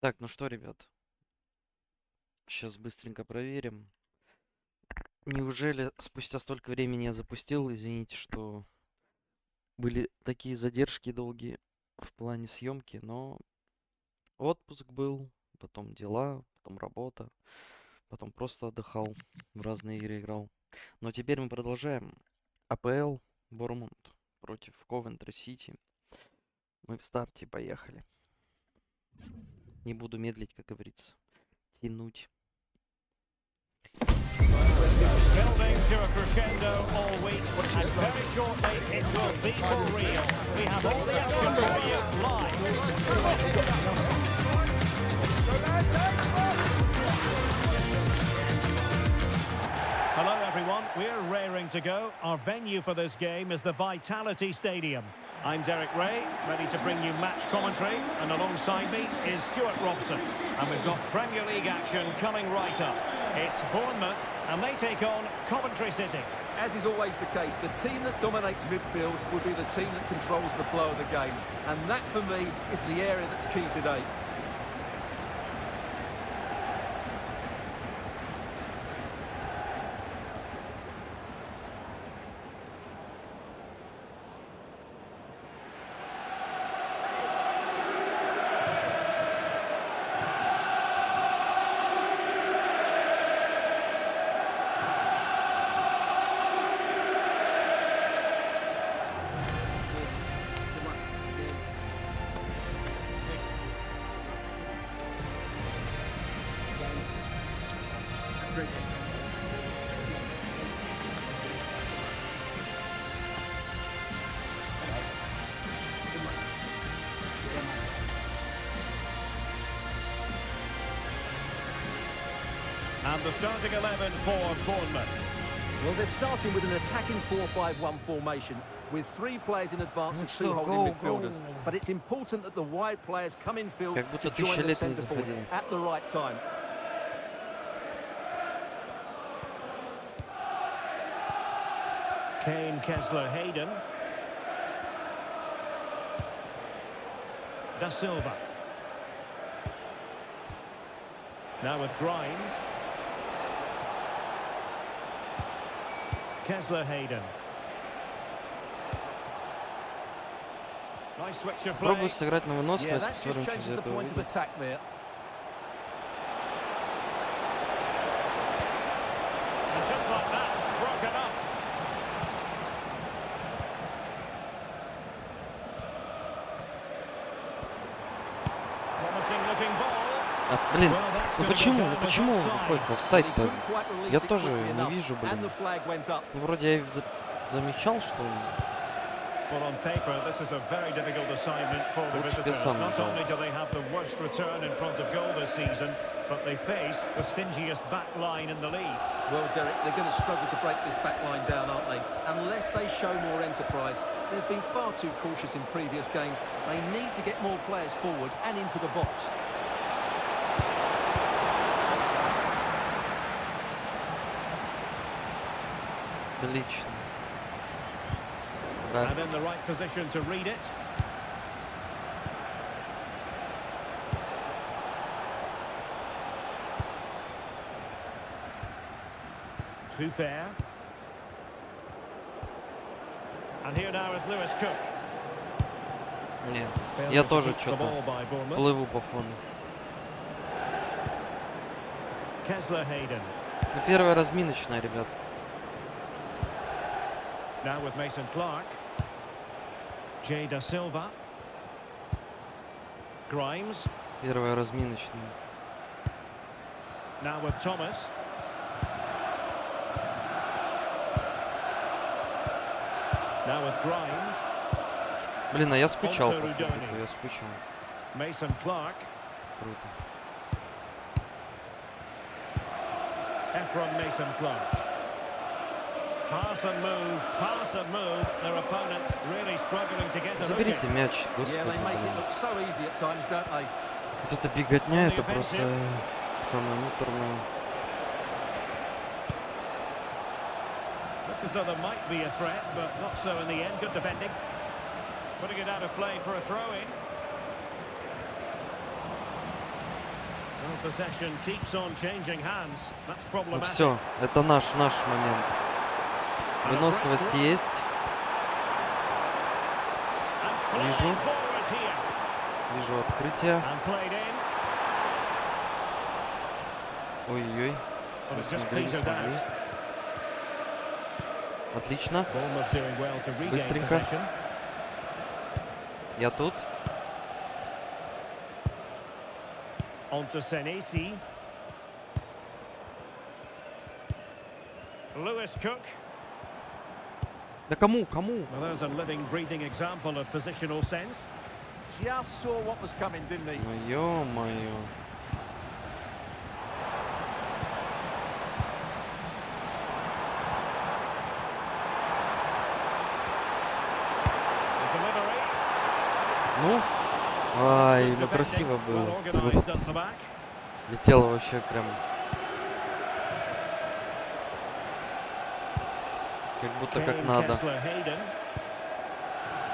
Так, ну что, ребят, сейчас быстренько проверим. Неужели спустя столько времени я запустил? Извините, что были такие задержки долгие в плане съемки, но отпуск был, потом дела, потом работа, потом просто отдыхал, в разные игры играл. Но теперь мы продолжаем. АПЛ, Бормунд против Ковентри Сити. Мы в старте, поехали. Не буду медлить, как говорится, тянуть. Building to a crescendo all week, and very shortly it will be for real. We have all the action for you live. Hello everyone, we're raring to go. Our venue for this game is the Vitality Stadium. I'm Derek Ray, ready to bring you match commentary, and alongside me is Stuart Robson. And we've got Premier League action coming right up. It's Bournemouth, and they take on Coventry City. As is always the case, the team that dominates midfield will be the team that controls the flow of the game. And that, for me, is the area that's key today. And the starting 11 for Bournemouth. Well, they're starting with an attacking 4-5-1 formation with three players in advance and two Go, holding go, midfielders. go. But it's important that the wide players come in field Как будто to join 1000 the лет не centre forward заходил. at the right time. Kane, Kessler, Hayden. Da Silva. Now with Grimes. Kessler, Hayden. Nice switch of play. Пробую сыграть на Yeah, выносливость, that just посмотрим, что из changes the этого point of выйдет. attack there. And just like that, broken up. Promising looking ball. Блин, Well, that's ну gonna go почему? down Ну as почему он offside. выходит в And he офсайд-то? couldn't quite release Я it тоже quickly не enough, вижу, and блин. the flag went up. Ну, вроде я и замечал, что он... Well, on paper, this is a very difficult assignment for the Лучше бы visitors. сам Not нажал. only do they have the worst return in front of goal this season, but they face the stingiest back line in the league. Well, Derek, they're going to struggle to break this back line down, aren't they? Unless they show more enterprise. They've been far too cautious in previous games. They need to get more players forward and into the box. Отлично. Да. And in the right position to read it. Too fair. And here now is Lewis Cook. Не, Failure я to тоже keep the что-то ball by Bournemouth. плыву по фону. Kessler, Hayden. Ну, первая разминочная, ребят. Now with Mason Clark. Jay Da Silva. Grimes. Первая разминочная. Now with Thomas. Now with Grimes. Блин, а я скучал по Рудони. футболу, я скучал. Mason Clark. Круто. Ephron Mason Clark. Pass and move. Their opponents really struggling to get a look Заберите in. мяч, Yeah, господи, they make it блин. look so easy at times, don't they? Вот эта беготня, это просто самое муторное. Looked as though there might be a threat, but not so in the end. Good defending. Putting it out of play for a throw-in. Well, possession keeps on changing hands. That's Ну problematic. все, это наш момент. And a Выносливость fresh есть. And Вижу. flying forward here. Вижу открытие. And played in. Ой-ой-ой. But Не it just смогли, не petered смогли. out. Отлично. Bournemouth doing well to regain Быстренько. possession. Я тут. On to Senesi. Lewis Cook. Да кому? Кому? Well, there's a living, breathing example of positional sense. Just saw what was coming, didn't he? Ну ё-моё. The delivery. Ну? Ай, ну Defending, красиво well было. organised at Согласитесь. the back. Летело вообще прям. Как будто как Kane, надо. Kessler, Hayden.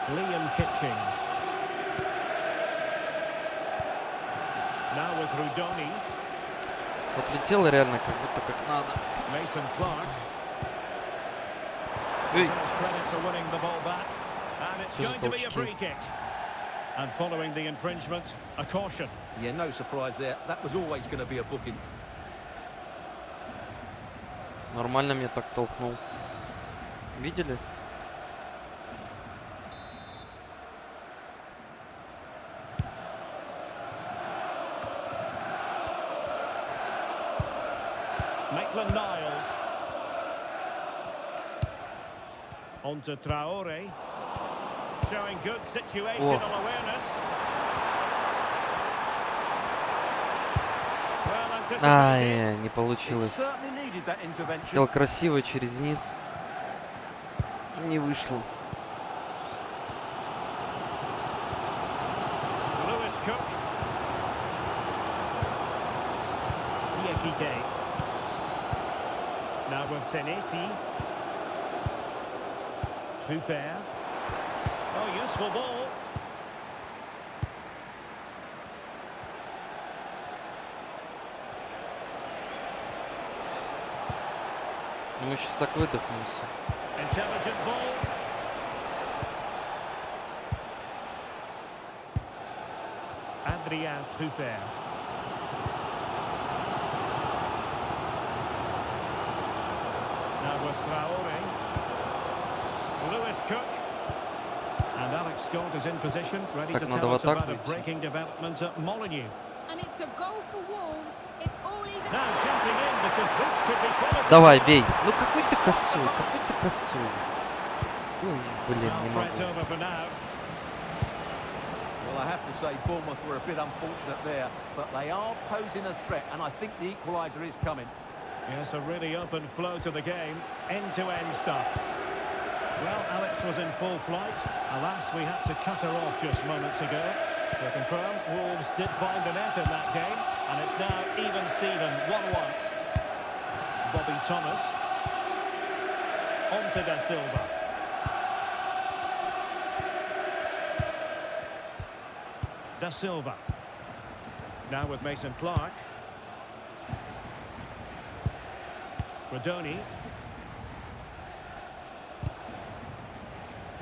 Liam Kitching. Now with Rudoni. Вот летело реально как будто как надо. Mason Clark. Эй, Deserves credit for winning the ball back. And it's Что за going to be a толчки? free kick. And following the infringement, a caution. Yeah, no surprise there. That was always going to be a booking. нормально меня так толкнул. Видели? Maitland-Niles. On to Traore. Showing good situational awareness. Well anticipated. Ай, не It получилось. certainly needed that intervention. Хотел красиво через низ. Не вышло. Lewis Cook. Diakite. Now with Senesi. Too fair. Oh, useful ball. Мы сейчас так выдохнемся. Intelligent ball. Adrien Trufer. Now with Traore. Lewis Cook. And Alex Scott is in position, ready Так, to надо tell в us about атаку a идти. breaking development at Molineux. And it's a goal for Wolves. It's all even. Now jumping in because this could be quality. Давай, бей. Ну какой ты косой, какой ты косой. Ой, блин, Well, не threats могу. over for now. Well, I have to say Bournemouth were a bit unfortunate there, but they are posing a threat, and I think the equaliser is coming. Yes, a really open flow to the game. End-to-end stuff. Well, Alex was in full flight. Alas, we had to cut her off just moments ago. To confirm, Wolves did find the net in that game, and it's now even Steven, 1-1. Bobby Thomas. On to Da Silva. Da Silva. Now with Mason Clark. Rodoni.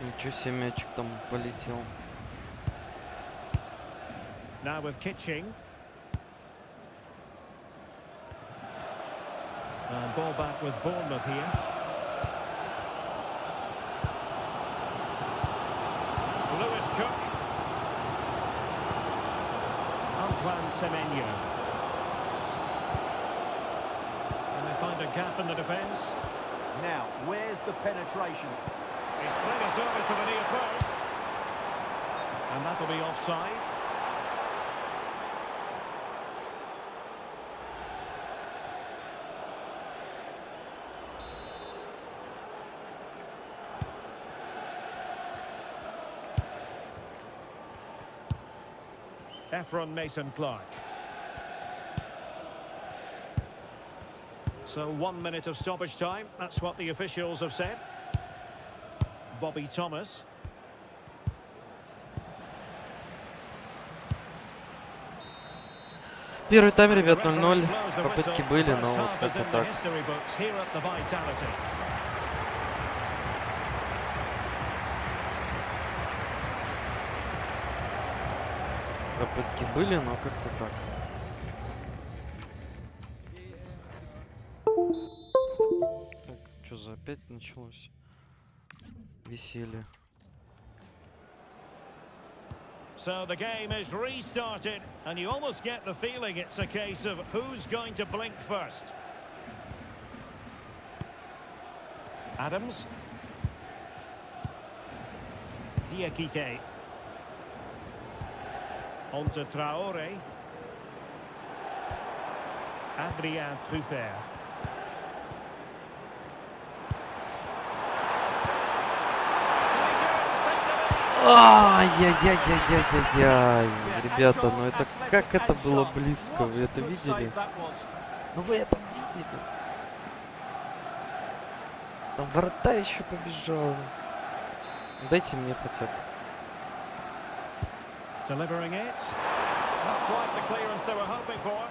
Ничего себе, мячик там полетел. Now with Kitching. And ball back with Bournemouth here. Lewis Cook. Antoine Semenyo. And they find a gap in the defence. Now, where's the penetration? He's played us over to the near post. And that'll be offside. Efron Mason Clark. So 1 minute of stoppage time. That's what the officials have said. Bobby Thomas. Первый тайм, And the ребят, referee 0-0. blows the Попытки whistle. были, но First вот half is как-то in the так. history books here at the Vitality. Попытки были, но как-то так. Так, что за опять началось? Веселье. So the game is restarted, and you almost get the feeling it's a case of who's going to blink first. Adams. Diakite. On to Traore. Adrien Truffert. Ай-яй-яй-яй-яй-яй. Ребята, ну это как это было близко, вы это видели? Ну вы это видели? Там вратарь еще побежал. Дайте мне хотя бы. Delivering it. Not quite the clearance they were hoping for.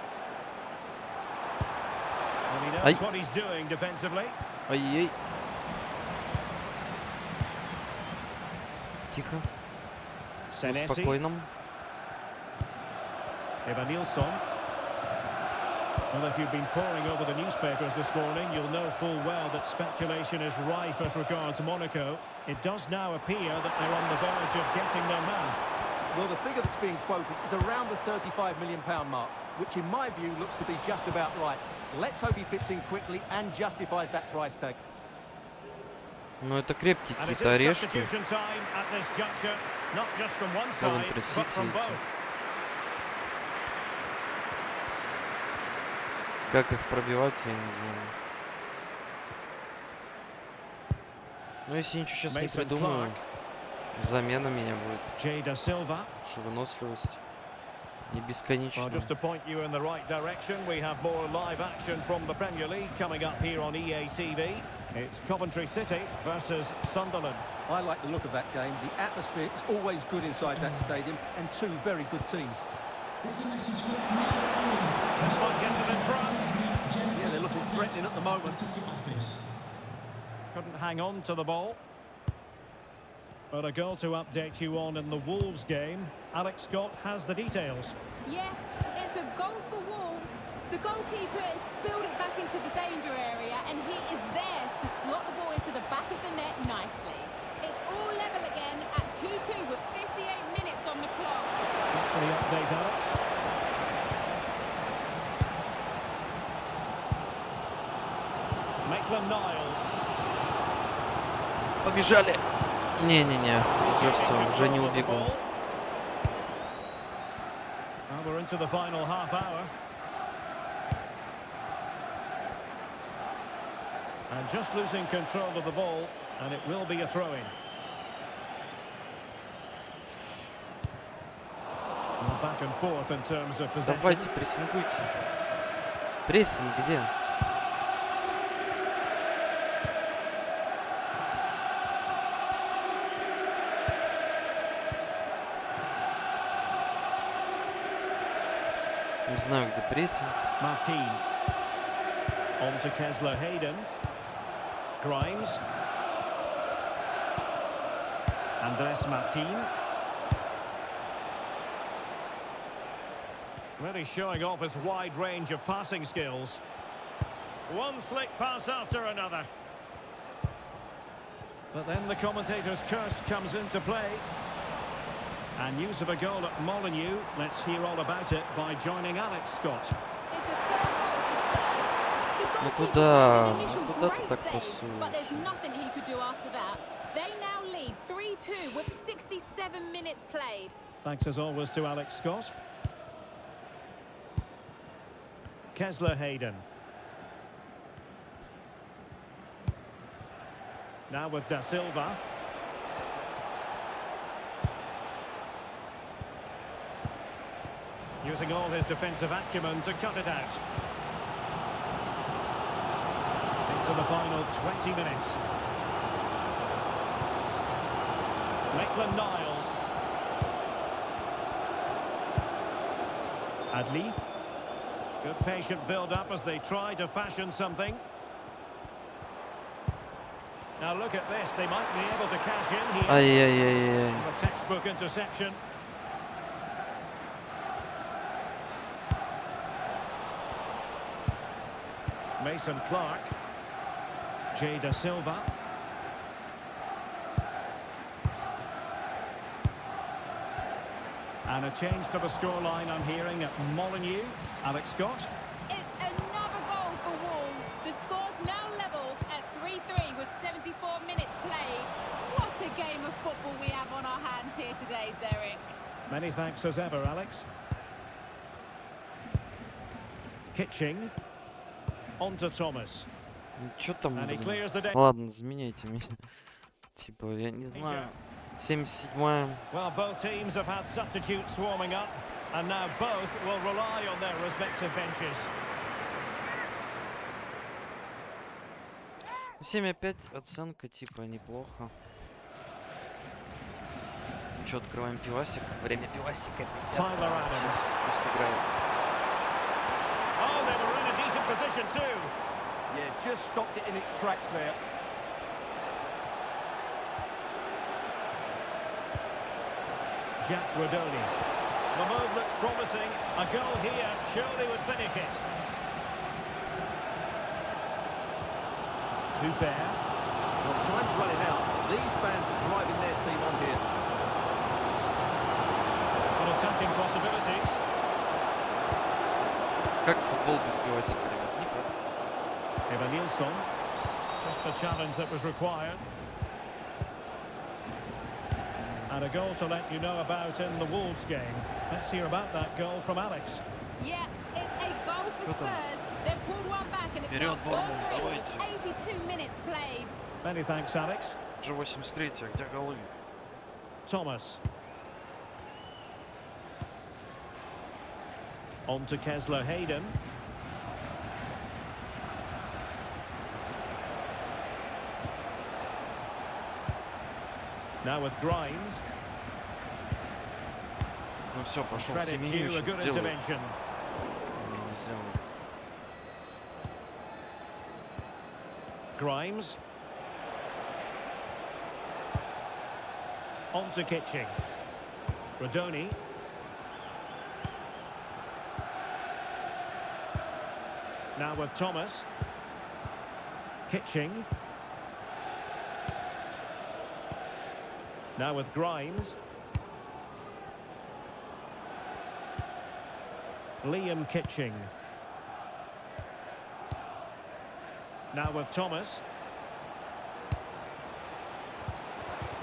And he knows what he's doing defensively. Ай-яй. Тихо. На Senesi. спокойном. Evanilson. Well, if you've been poring over the newspapers this morning, you'll know full well that speculation is rife as regards Monaco. It does now appear that they're on the verge of getting their man. Well, the figure that's being quoted is around the £35 million mark, which in my view looks to be just about right. Let's hope he fits in quickly and justifies that price tag. Ну это крепкие And it какие-то is орешки. substitution time at this juncture, not just from one side, Coventry but City from эти. both. Как их пробивать, я не знаю. Ну если ничего сейчас не Mason придумаю, Clark. замена меня будет. Jay Da Silva. Что выносливость не Well, бесконечная. just to point you in the right direction, we have more live action from the Premier League coming up here on EA TV. It's Coventry City versus Sunderland. I like the look of that game. The atmosphere is always good inside that stadium, and two very good teams. This might get them in front. Yeah, they're looking threatening at the moment. Couldn't hang on to the ball. But a goal to update you on in the Wolves game. Alex Scott has the details. Yeah, it's a goal for Wolves. The goalkeeper has spilled it back into the danger area, and he is there to slot the ball into the back of the net nicely. It's all level again at 2-2 with 58 minutes on the clock. Thanks for the update, Alex. Maitland-Niles. Побежали. Не-не-не, уже все, уже не убегу. Well, we're into the final half hour. And just losing control of the ball, and it will be a throw-in. Well, back and forth in terms of possession. Давайте, прессингуйте. Прессинг где? Не знаю, где прессинг. Martin. On to Kessler Hayden. Grimes. Andres Martin. Really showing off his wide range of passing skills. One slick pass after another. But then the commentator's curse comes into play. And news of a goal at Molineux. Let's hear all about it by joining Alex Scott. It's a third goal for Spurs. The Ну goalkeeper куда? made an initial Ну куда ты great так save, but there's пасуешь? nothing he could do after that. They now lead 3-2 with 67 minutes played. Thanks as always to Alex Scott. Kessler Hayden. Now with Da Silva. Using all his defensive acumen to cut it out. Into the final 20 minutes. Maitland-Niles. Adli. Good patient build-up as they try to fashion something. Now look at this. They might be able to cash in here. Ай-яй-яй-яй. A textbook interception. Mason Clark. Jay Da Silva. And a change to the scoreline I'm hearing at Molineux. Alex Scott. It's another goal for Wolves. The score's now level at 3-3 with 74 minutes played. What a game of football we have on our hands here today, Derek. Many thanks as ever, Alex. Kitching. On to Thomas. Чё там, And he блин? clears the day. Ладно, заменяйте меня. Типа, я не знаю. 77-я. Well, both teams have had substitutes warming up, and now both will rely on their respective benches. 7,5 оценка, типа, неплохо. Чё, открываем пивасик? Время пивасика, ребята. Tyler Adams. Сейчас пусть играет. Oh, they were in a decent position too. Yeah, just stopped it in its tracks there. Jack Rodoni. The move looks promising. A goal here surely would finish it. Too fair. Well, time's running out. These fans are driving their team on here. And attacking possibilities. Как футбол без пивасика, ребят? Никак. Eva Nilsson. Just the challenge that was required. And a goal to let you know about in the Wolves game. Let's hear about that goal from Alex. Yeah, it's a goal for Что там? Spurs. They've pulled one back and it's now Вперед, Борнмут, 4-3 with давайте. 82 minutes played. Many thanks, Alex. Уже 83, а где голы? Thomas. On to Kessler Hayden. Now with Grimes. Ну все, пошел Credit семью, you, a good сделаю. intervention. Не сделает. Grimes. On to Kitching. Rodoni. Now with Thomas. Kitching. Now with Grimes. Liam Kitching. Now with Thomas.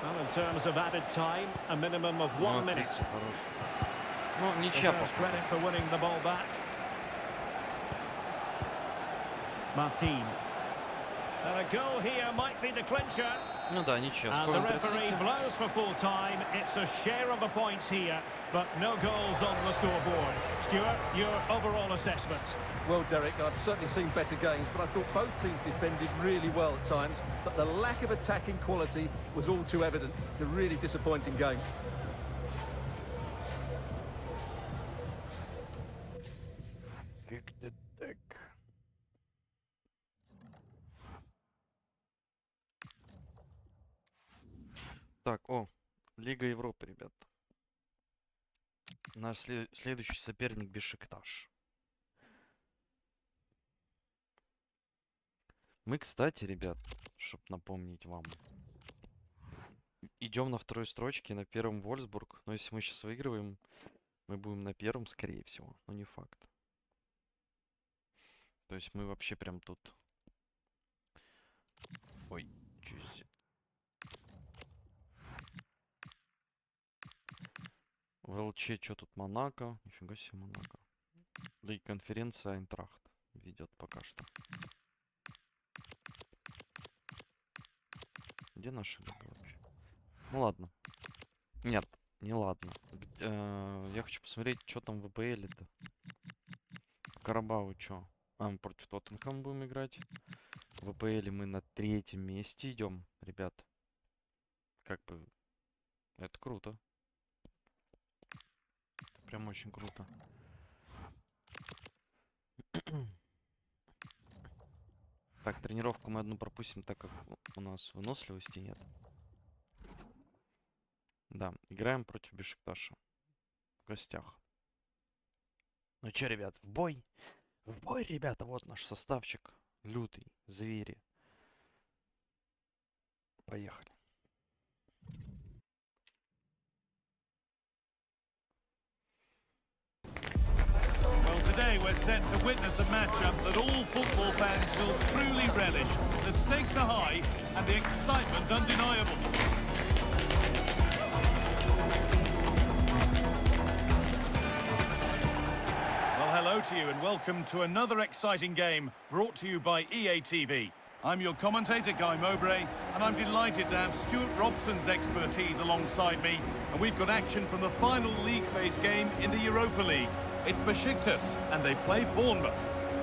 Well, in terms of added time, a minimum of 1 minute. Хорош. Ну, ничья, Deserves походу. credit for winning the ball back. Martin. And a goal here might be the clincher. Ну да, ничья. And Скоро the referee Интер-Сити. blows for full time. It's a share of the points here, but no goals on the scoreboard. Stuart, your overall assessment. Well, Derek, I've certainly seen better games, but I thought both teams defended really well at times, but the lack of attacking quality was all too evident. It's a really disappointing game. Так, о, Лига Европы, ребят. Наш следующий соперник Бешикташ. Мы, кстати, ребят, чтобы напомнить вам, идем на второй строчке, на первом Вольсбург. Но если мы сейчас выигрываем, мы будем на первом, скорее всего. Но не факт. То есть мы вообще прям тут. Ой, чуть. В ЛЧ что тут Монако? Нифига себе Монако. Да и конференция Айнтрахт ведет пока что. Где наша лига вообще? Ну ладно. Нет, не ладно. Я хочу посмотреть, что там в ВПЛ-то. Карабау что? А, мы против Тоттенхэма будем играть. В ВПЛ мы на 3-м месте идем, ребят. Как бы... Это круто. Это прям очень круто. Так, тренировку мы одну пропустим, так как у нас выносливости нет. Да, играем против Бешикташа. В гостях. Ну чё, ребят, в бой? В бой, ребята, вот наш составчик. Лютый, звери. Поехали. Well, today we're set to witness a matchup that all football fans will truly relish. The stakes are high and the excitement undeniable. Well, hello to you and welcome to another exciting game brought to you by EA TV. I'm your commentator, Guy Mowbray, and I'm delighted to have Stuart Robson's expertise alongside me. And we've got action from the final league phase game in the Europa League. It's Besiktas, and they play Bournemouth.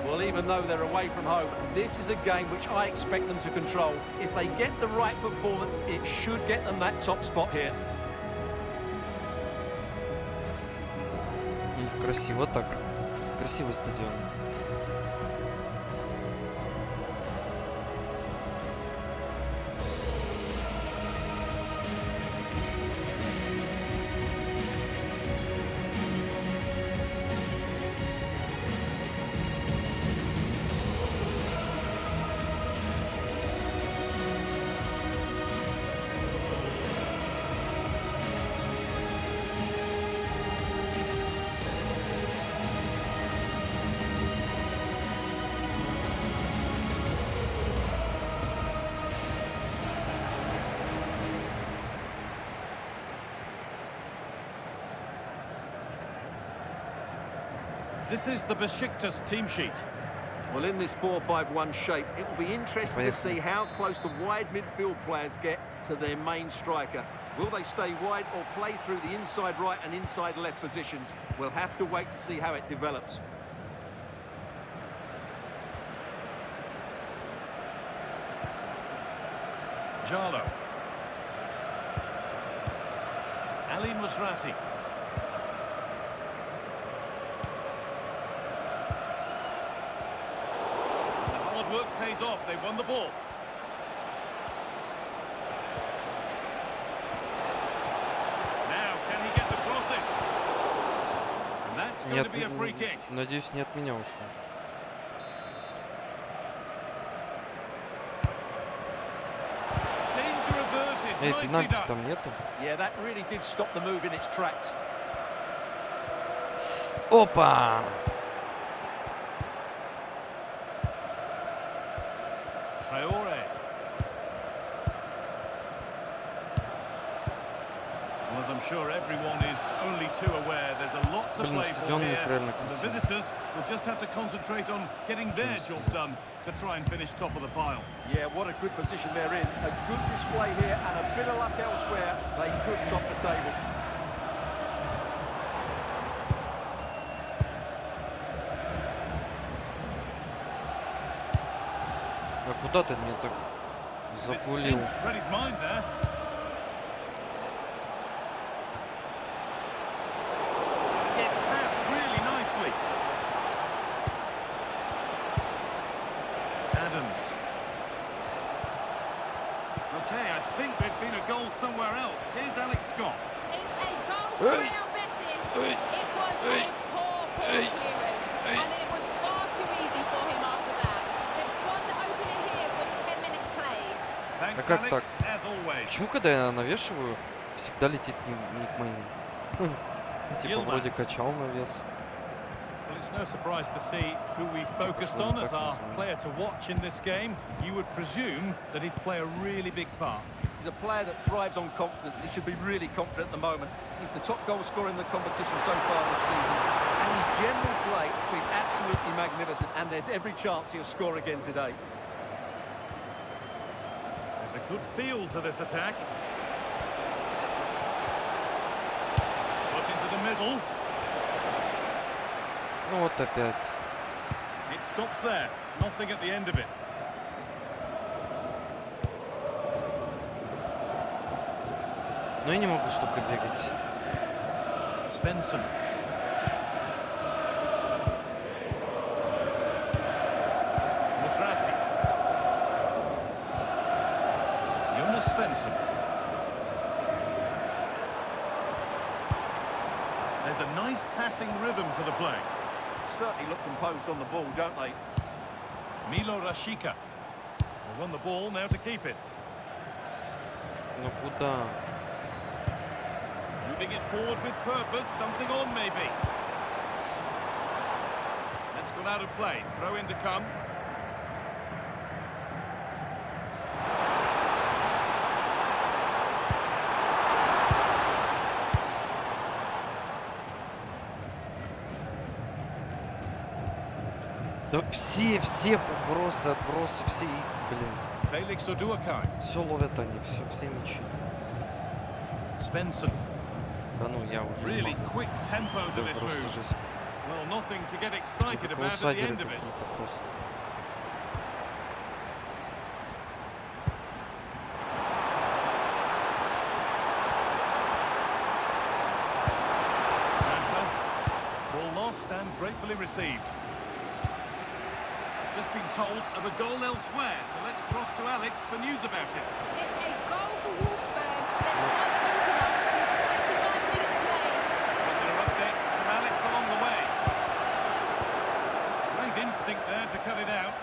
Well, even though they're away from home, this is a game which I expect them to control. If they get the right performance, it should get them that top spot here. Красиво так. Красивый стадион. This is the Besiktas team sheet. Well, in this 4-5-1 shape, it will be interesting to see how close the wide midfield players get to their main striker. Will they stay wide or play through the inside right and inside left positions? We'll have to wait to see how it develops. Jalo. Ali Musrati. Work pays off, they won the ball. Now, can he get the cross in? And that's going to be a free kick. Надеюсь, не от меня ушло. Danger averted. Эй, Nicely пенальти done. там нету? Yeah, that really did stop the move in its tracks. Опа! Traore. Well, as I'm sure everyone is only too aware, there's a lot to play for стадион here. неправильно And the красиво. visitors will just have to concentrate on getting their job done to try and finish top of the pile. Yeah, what a good position they're in. A good display here and a bit of luck elsewhere. They could top the table. А куда ты меня так запулил? Read his mind there. Gets past really nicely. Adams. Okay, I think there's been a goal somewhere else. Here's Alex Scott. It's a goal for Real Betis. It was a poor clearance, and it was far too easy for him after that. They've scored the opener here with 10 minutes played. Thanks, А как Alex, так? as always. Почему, когда я навешиваю, всегда летит не к моим? Типа вроде качал навес. Well, it's no surprise to see who we focused on as our player to watch in this game. You would presume that he'd play a really big part. He's a player that thrives on confidence. He should be really confident at the moment. He's the top goal scorer in the competition so far this season. And his general play has been absolutely magnificent. And there's every chance he'll score again today. There's a good feel to this attack. Put into the middle. Ну вот опять. It stops there. Nothing at the end of it. Но я не могу столько бегать. Svensson. There's a nice passing rhythm to the play. Certainly look composed on the ball, don't they? Milo Rashica. They won the ball, now to keep it. Ну куда? Moving it forward with purpose, something on maybe. That's gone out of play. Throw in to come. Да все побросы, отбросы, все их, блин. Felix Oduakai. Все ловят они, все мячи. Svensson. Да ну я уже не Really могу. quick tempo to Это this просто move. жесть. Well, nothing to get excited Как about at the аутсайдеры end of it. какие-то просто. Ball lost and gratefully received. Just been told of a goal elsewhere, so let's cross to Alex for news about it. It's a goal for Wolfsburg. There's one opener with 25 minutes played. And there are updates from Alex along the way. Great instinct there to cut it out.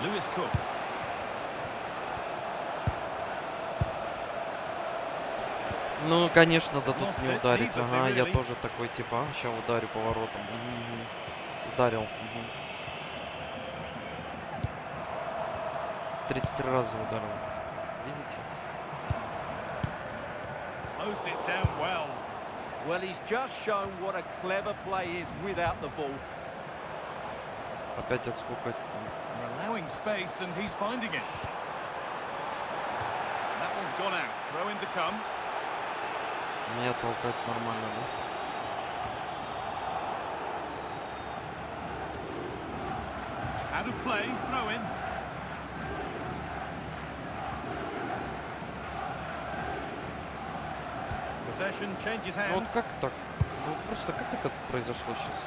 Lewis Cook. Ну, конечно, да тут не ударить. Ага, я тоже такой, типа, сейчас ударю поворотом. Ударил. 33 раза ударил. Видите? Closed it down well. Well, he's just shown what a clever play is without the ball. Опять отскока. They're allowing space and he's finding it. That one's gone out. Throw in to come. Меня толкать нормально, да? Out of play. Throw in. Possession changes Ну вот hands. как так? Ну просто как это произошло сейчас?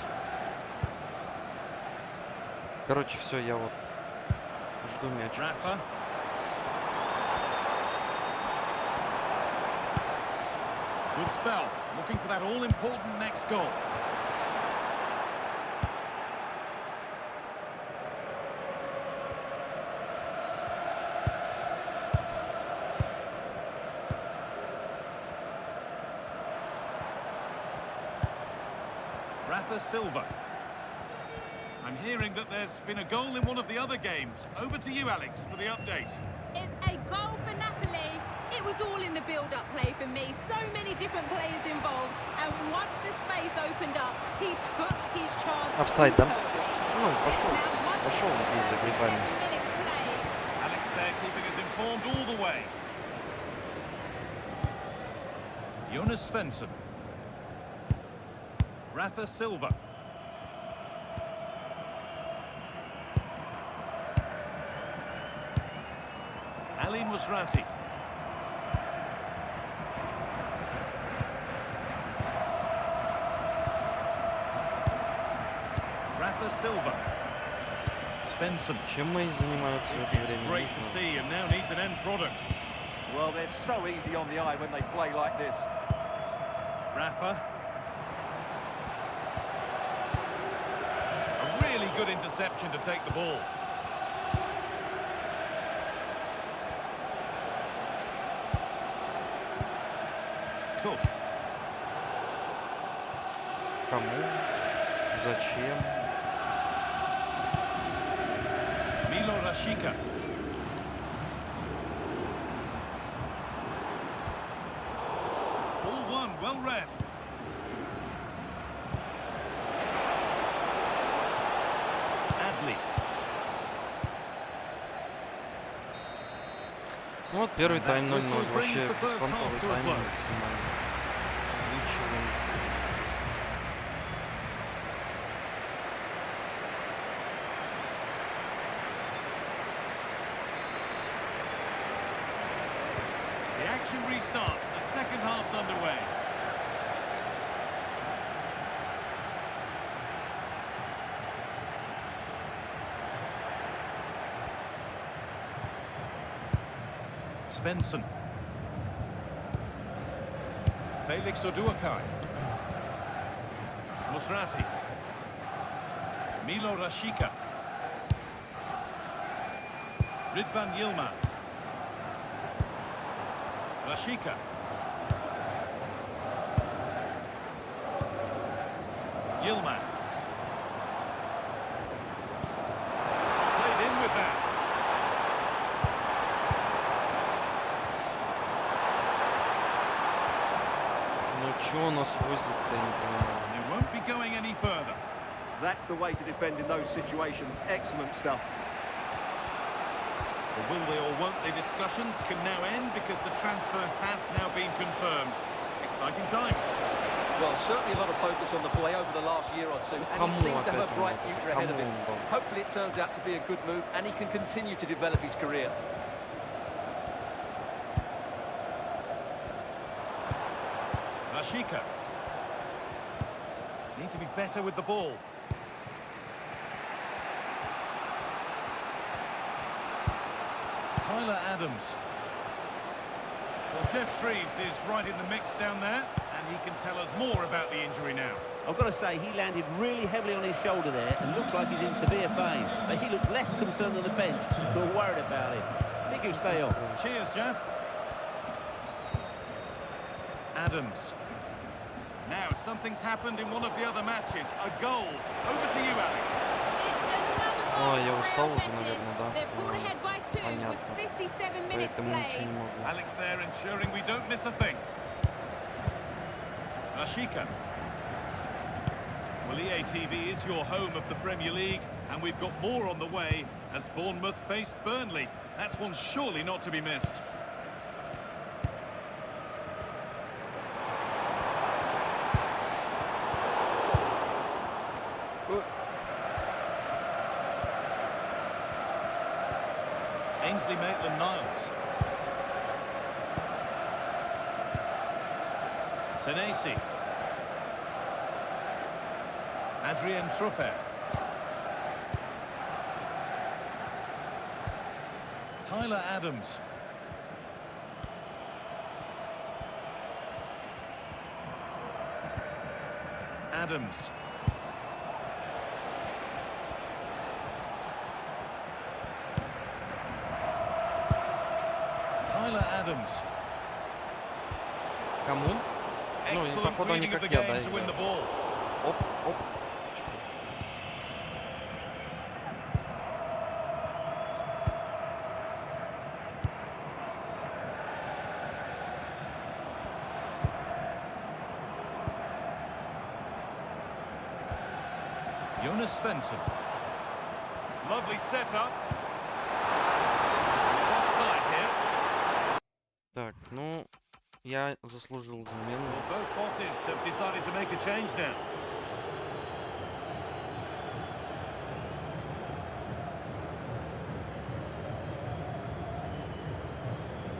Короче, все, я вот жду мяч. Rafa. Good spell. Looking for that all-important next goal. Rafa Silva. I'm hearing that there's been a goal in one of the other games. Over to you, Alex, for the update. It's a goal for Napoli. It was all in the build-up play for me. So many different players involved. And once the space opened up, he took his chance. Офсайд, да? superbly. Ну, пошел из загребания. Minutes played. Alex there keeping us informed all the way. Jonas Svensson. Rafa Silva. Ali Musrati. Rafa Silva. Svensson. Чем мои занимаются в это This is время? great Не to знаю. see and now needs an end product. Well, they're so easy on the eye when they play like this. Rafa. A really good interception to take the ball. Cook. Кому? Зачем? Milo Rashica. Ball one, well read. Adley. Ну вот первый тайм 0-0. Whistle brings Вообще the first беспонтовый half to a тайм close. максимально. Ничего не знаю. The action restarts. The second half's underway. Svensson. Felix Oduakai. Musrati. Milo Rashica. Ridvan Yilmaz. Rashica. Yilmaz. Played in with that. Ну чё у нас возит-то, я не понимаю. They won't be going any further. That's the way to defend in those situations. Excellent stuff. The will they or won't they discussions can now end because the transfer has now been confirmed. Exciting times. Well, certainly a lot of focus on the boy over the last year or two, and he seems to have a bright future ahead of him. Hopefully it turns out to be a good move, and he can continue to develop his career. Rashica. Need to be better with the ball. Tyler Adams. Well, Jeff Shreves is right in the mix down there, and he can tell us more about the injury now. I've got to say, he landed really heavily on his shoulder there and looks like he's in severe pain. But he looks less concerned than the bench, who are worried about him. I think he'll stay on. Cheers, Jeff. Adams. Now, something's happened in one of the other matches. A goal. Over to you, Alex. Ой, я устал уже, наверное, да? They're pulled ahead by 2 with Понятно. 57 minutes Поэтому ничего played. не могу. Alex there ensuring we don't miss a thing. Rashica. Well, EA TV is your home of the Premier League, and we've got more on the way as Bournemouth face Burnley. That's one surely not to be missed. Ainsley Maitland-Niles. Senesi. Adrien Truffert. Tyler Adams. Adams. Tyler Adams. Кому? Ну, Excellent походу, они reading of как the я, game да, to win the играют. ball. Оп, оп. Jonas Svensson. Lovely setup. He's offside here. Так, ну, я заслужил замену. Well, both bosses have decided to make a change now.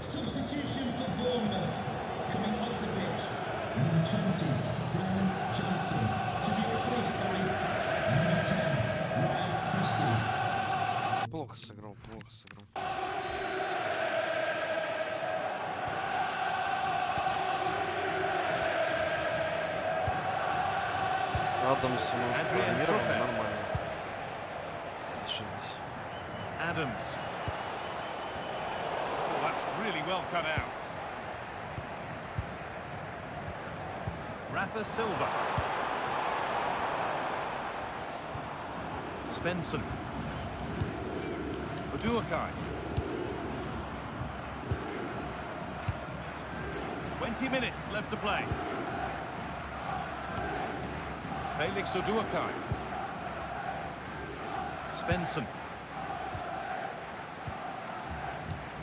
Substitution for Bournemouth, coming off the pitch, number 20, Brian Johnson, to be replaced by number 10, Ryan Christie. Плохо сыграл, плохо сыграл. Адамс у нас Adrian травмирован, Truffert. нормально. Ошиблись. Adams. Oh, that's really well cut out. Rafa Silva. Svensson. Oduakai. 20 minutes left to play. Felix Oduakai. Svensson.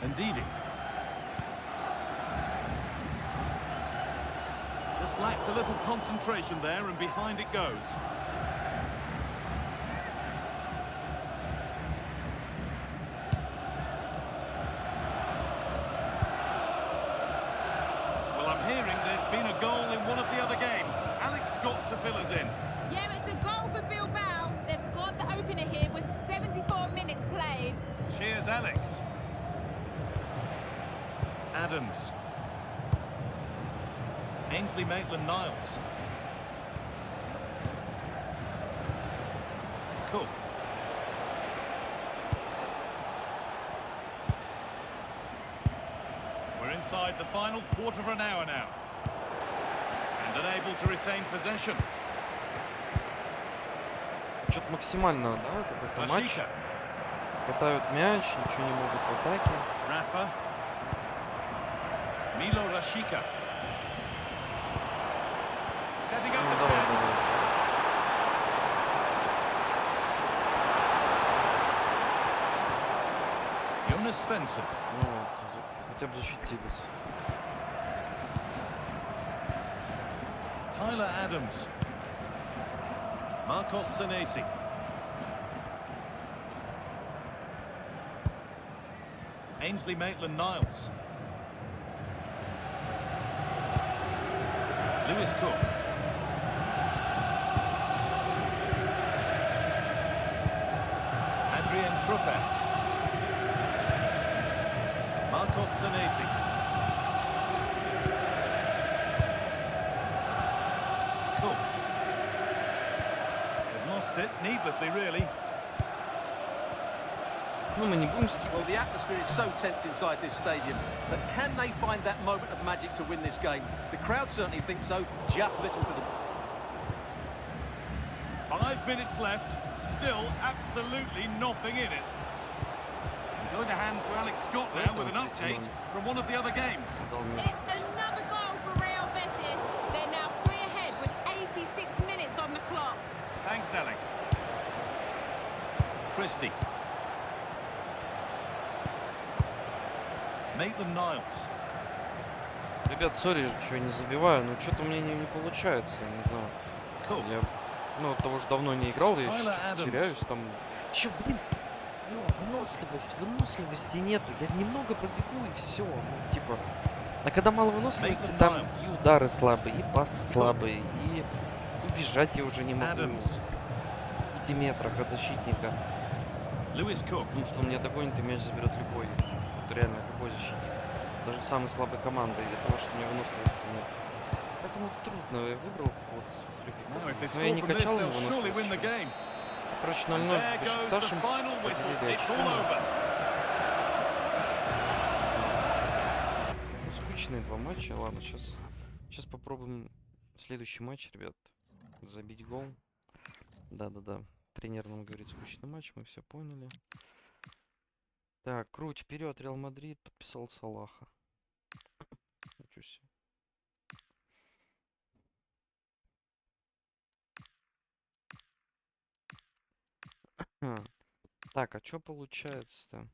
Ndidi. Just lacked a little concentration there, and behind it goes. Well, I'm hearing there's been a goal in one of the other games. Alex Scott to fill us in. Yeah, it's a goal for Bilbao. They've scored the opener here with 74 minutes played. Cheers, Alex. Adams. Ainsley Maitland-Niles. Cook. We're inside the final quarter of an hour now. And unable to retain possession. Что-то максимально, да, какой-то матч. Rashica. Катают мяч, ничего не могут в атаке. Rafa. Milo Rashica. Setting up Ну, the давай, defense. давай. Jonas Svensson. Ну, вот, хотя бы защитились. Tyler Adams. Marcos Senesi. Ainsley Maitland-Niles. Lewis Cook. Adrian Truffet. Marcos Senesi. Cook. They've lost it needlessly, really. Ну, мы не будем Well, the скипать. atmosphere is so tense inside this stadium, but can they find that moment of magic to win this game? The crowd certainly think so. Just listen to them. 5 minutes left. Still absolutely nothing in it. I'm going to hand to Alex Scott now with an update from one of the other games. Дал мяч. It's another goal for Real Betis. They're now 3 ahead with 86 minutes on the clock. Thanks, Alex. Christie. Maitland-Niles. Ребят, сори, что я не забиваю, но что-то у меня не получается, я не знаю. Cook. Я, ну, от того, что давно не играл, я Tyler еще что-то Adams. теряюсь там. Еще, блин, выносливости нету. Я немного пробегу и все. Ну, типа. А когда мало выносливости, там и удары слабые, и пасы слабые, и бежать я уже не могу Adams. в 5 метрах от защитника. Lewis Cook. Потому что он меня догонит и мяч заберет любой. Вот реально любой защитник. Даже самой слабой команды, из-за того, что у меня выносливости нет. Поэтому трудно. Я выбрал вот Now, if they но я score не from this, качал его they'll surely win the выносливость. game. Короче, And 0-0 there с goes the Бешикташем. final whistle. Победили It's all очками. over. Ну, скучные 2 матча. Ладно, сейчас попробуем следующий матч, ребят. Забить гол. Да-да-да. Тренер нам говорит скучный матч, мы все поняли. Так, круть вперед, Реал Мадрид подписал Салаха. Ничего себе. Так, а что получается-то?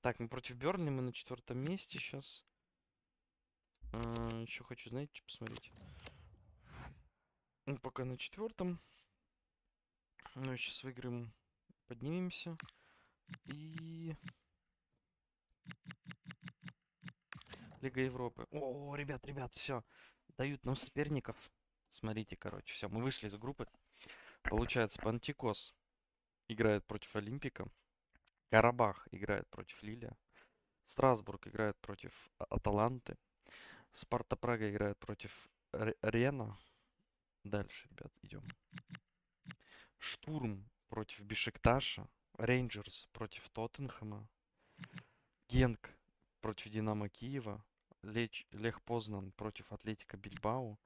Так, мы против Бернли, мы на 4-м месте сейчас. Еще хочу, знаете, что посмотреть. Ну, пока на 4-м. Ну, сейчас выиграем, поднимемся. И... Лига Европы. О, ребят, все. Дают нам соперников. Смотрите, короче, все, мы вышли из группы. Получается, Пантикос играет против Олимпика. Карабах играет против Лиля. Страсбург играет против Аталанты. Спарта Прага играет против Рена. Дальше, ребят, идем. Штурм против Бешикташа. Рейнджерс против Тоттенхэма. Генк против Динамо Киева. Лех Познан против Атлетика Бильбао.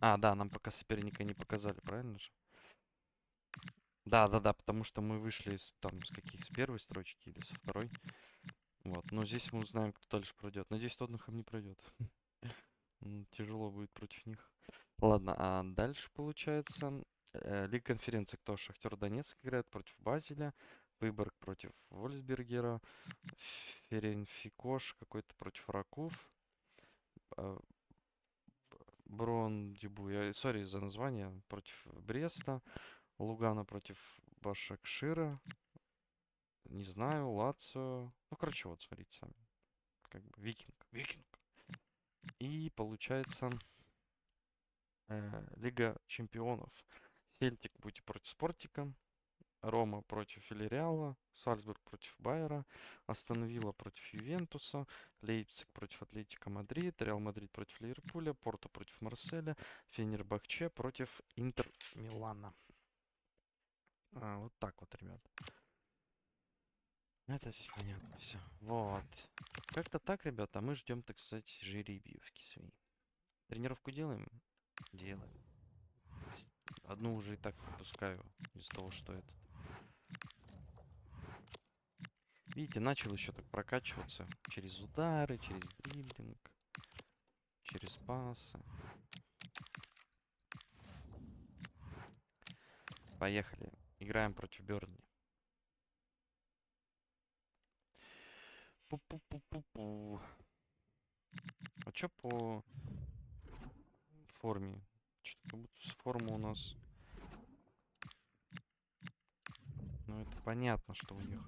А, да, нам пока соперника не показали, правильно же? Да, потому что мы вышли с каких, с первой строчки или со второй. Вот, но здесь мы узнаем, кто дальше пройдет. Надеюсь, Тоттенхэм не пройдет. Тяжело будет против них. Ладно, а дальше получается Лига конференции. Кто? Шахтер Донецк играет против Базеля. Выборг против Вольсбергера. Ференфикош какой-то против Раков. Брон Дюбу, сори за название, против Бреста. Лугана против Башакшира. Не знаю, Лацио. Ну, короче, вот, смотрите сами. Как бы Викинг. И получается Лига чемпионов. Сельтик будет против Спортика. Рома против Вильярреала, Сальцбург против Байера, Астон Вилла против Ювентуса, Лейпциг против Атлетико Мадрид, Реал Мадрид против Ливерпуля, Порто против Марселя, Фенербахче против Интер Милана. Вот так вот, ребят. Это здесь понятно все. Вот. Как-то так, ребята. А мы ждем, так сказать, жеребьевки свои. Тренировку делаем? Делаем. Одну уже и так выпускаю из-за того, что это. Видите, начал еще так прокачиваться через удары, через дриблинг, через пасы. Поехали. Играем против Бернли. Пу-пу-пу-пу-пу. А чё по форме? Что-то как будто форма у нас... Ну, это понятно, что у них...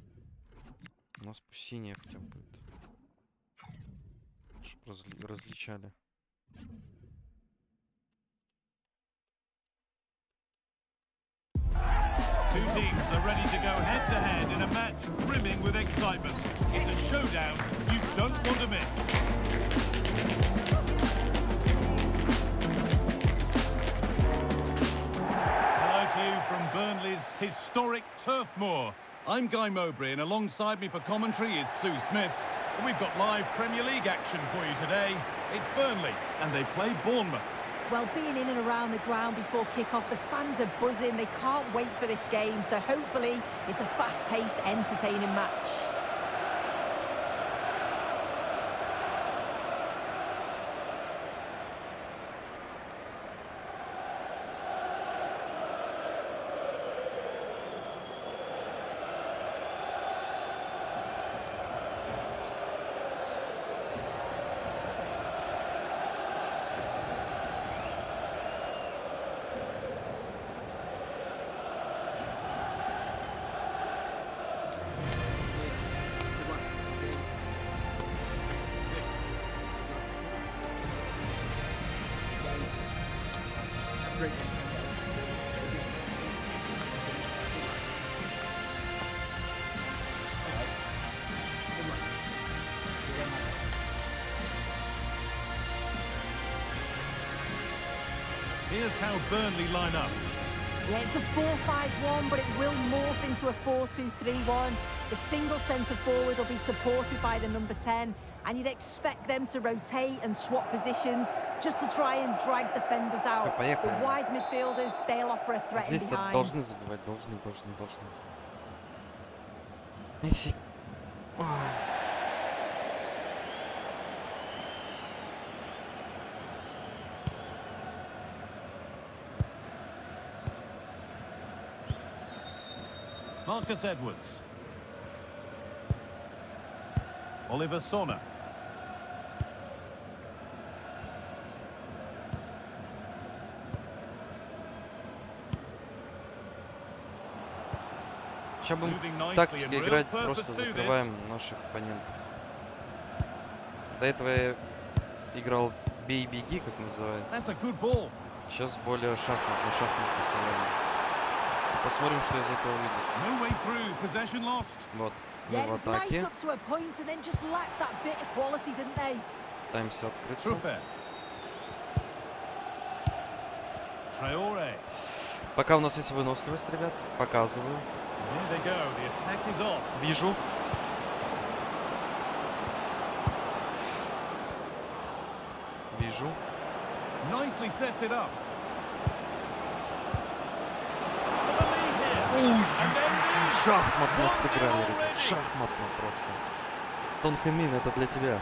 У нас по синяя хотя бы будет. Чтобы различали. Two teams are ready to go head-to-head in a match brimming with excitement. It's a showdown you don't want to miss. Hello to you from Burnley's historic Turf Moor. I'm Guy Mowbray, and alongside me for commentary is Sue Smith. And we've got live Premier League action for you today. It's Burnley, and they play Bournemouth. Well, being in and around the ground before kick-off, the fans are buzzing. They can't wait for this game, so hopefully it's a fast-paced, entertaining match. Here's how Burnley line up. Yeah, it's a 4-5-1, but it will morph into a 4-2-3-1. The single centre-forward will be supported by the number 10, and you'd expect them to rotate and swap positions just to try and drag defenders out. The wide midfielders, they'll offer a threat in behind. Должны забивать, должны. Месси. Marcus Edwards. Oliver Sonner. Сейчас будем тактика играть, просто закрываем наших оппонентов. До этого я играл бей-беги, как называется. Сейчас более шахматный сыграем. Посмотрим, что из этого выйдет. Вот, мы в атаке. Пытаемся открыться. Пока у нас есть выносливость, ребят, показываю. Вижу. Шахматно сыграли, ребят. Шахматно просто. Тон Хэмин, это для тебя.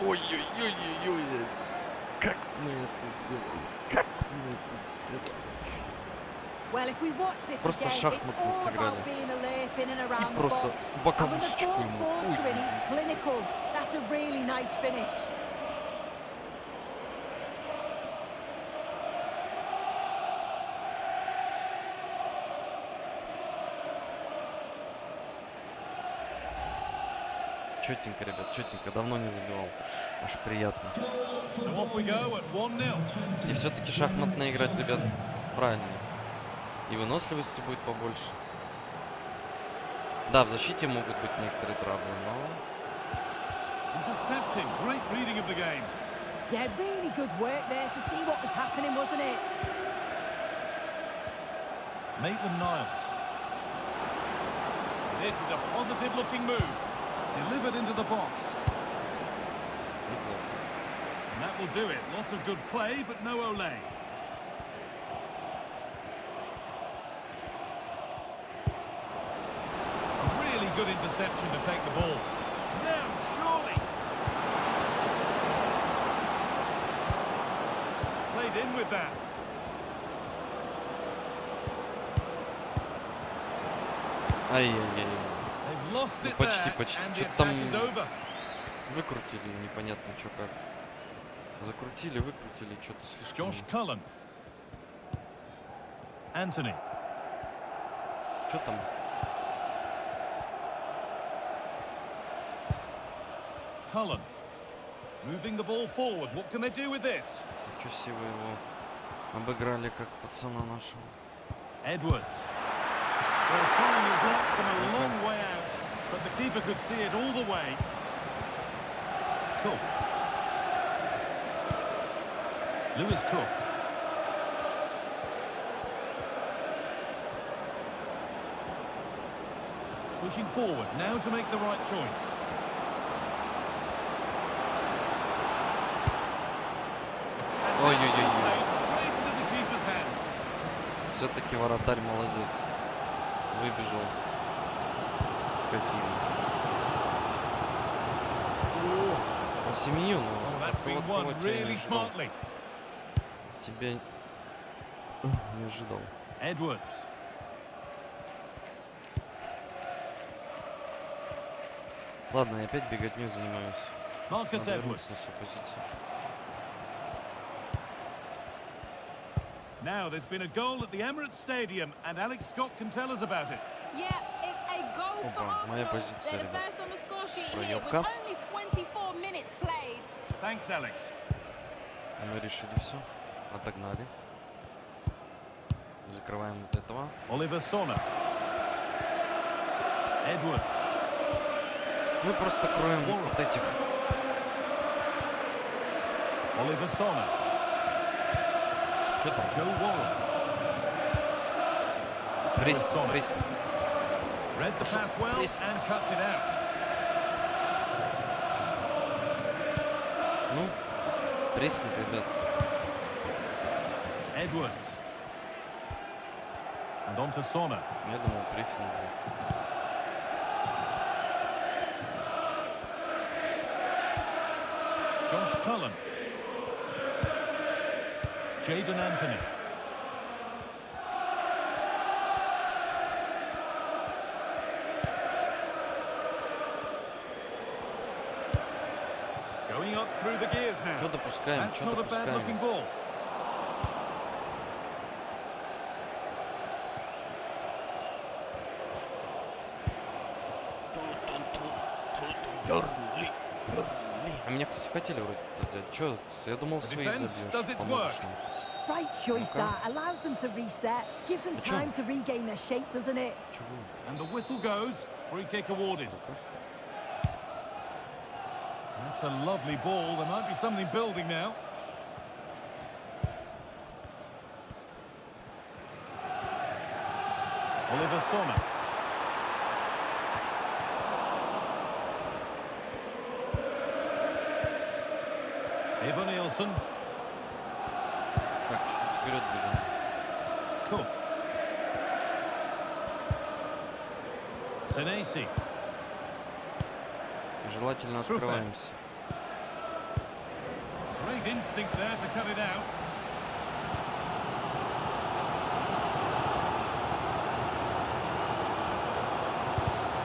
Ой-ой-ой-ой-ой. Как мы это сделали? Просто шахматно сыграли. И просто боковушечку ему. Четенько, ребят, четенько. Давно не забивал. Аж приятно. И все-таки шахматно играть, ребят, правильно. И выносливости будет побольше. Да, в защите могут быть некоторые травмы, но... Intercepting. Great reading of the game. Yeah, really good work there to see what was happening, wasn't it? Maitland-Niles. This is a positive-looking move. Delivered into the box. Неплохо. And that will do it. Lots of good play, but no Olay. A really good interception to take the ball. Now, surely. Played in with that. Ай-яй-яй. They've lost Ну, it почти, there, почти. and the Что-то там attack is over. выкрутили, непонятно, что как. Закрутили, выкрутили, что-то слишком... Josh Cullen. Anthony. Что там? Cullen. Moving the ball forward. What can they do with this? Ничего себе вы его обыграли, как пацана нашего. Edwards. Well, trying his luck from a long way out, but the keeper could see it all the way. Cook. Lewis Cook. Pushing forward now to make the right choice. Ой-ой-ой. Straight into the keeper's hands. Все-таки вратарь молодец. Выбежал. Скотина. Семью, Oh, ну, that's been такого won тебя не really ожидал. smartly. Тебя не ожидал. Edwards. Ладно, я опять беготней занимаюсь. Marcus Надо Edwards. вернуться на свою позицию. Now, there's been a goal at the Emirates Stadium, and Alex Scott can tell us about it. Yeah, it's a goal for Опа, моя Arsenal. позиция, They're the ребят. first on the score sheet here with Проебка. only 24 minutes played. Thanks, Alex. И мы решили все. Отогнали. Закрываем вот этого. Oliver Sonner. Edwards. Мы просто кроем вот этих. Oliver Sonner. Что там? Joe Warren. Пресс, Sonner. пресс. Read the pass well Press. and cuts it out. Ну, прессинг, ребят. Edwards. And on to Sonner. Я думал, прессинг был. Josh Cullen. Jadon Anthony. Going up through the gears now. Что допускаем, That's что not a bad looking допускаем. ball. Бернли, Бернли. А меня, кстати, хотели вроде взять. Че, я думал, The свои defense does забьешь. its Поможешь work. нам. Right choice, Okay. that. Allows them to reset. Gives them Good time job. to regain their shape, doesn't it? Чего? And the whistle goes. Free kick awarded. That's a lovely ball. There might be something building now. Oliver Sonner. Eva Nielsen. Так, чуть-чуть вперед бежим. Cook. Senesi. Желательно True открываемся. Great instinct there to cut it out.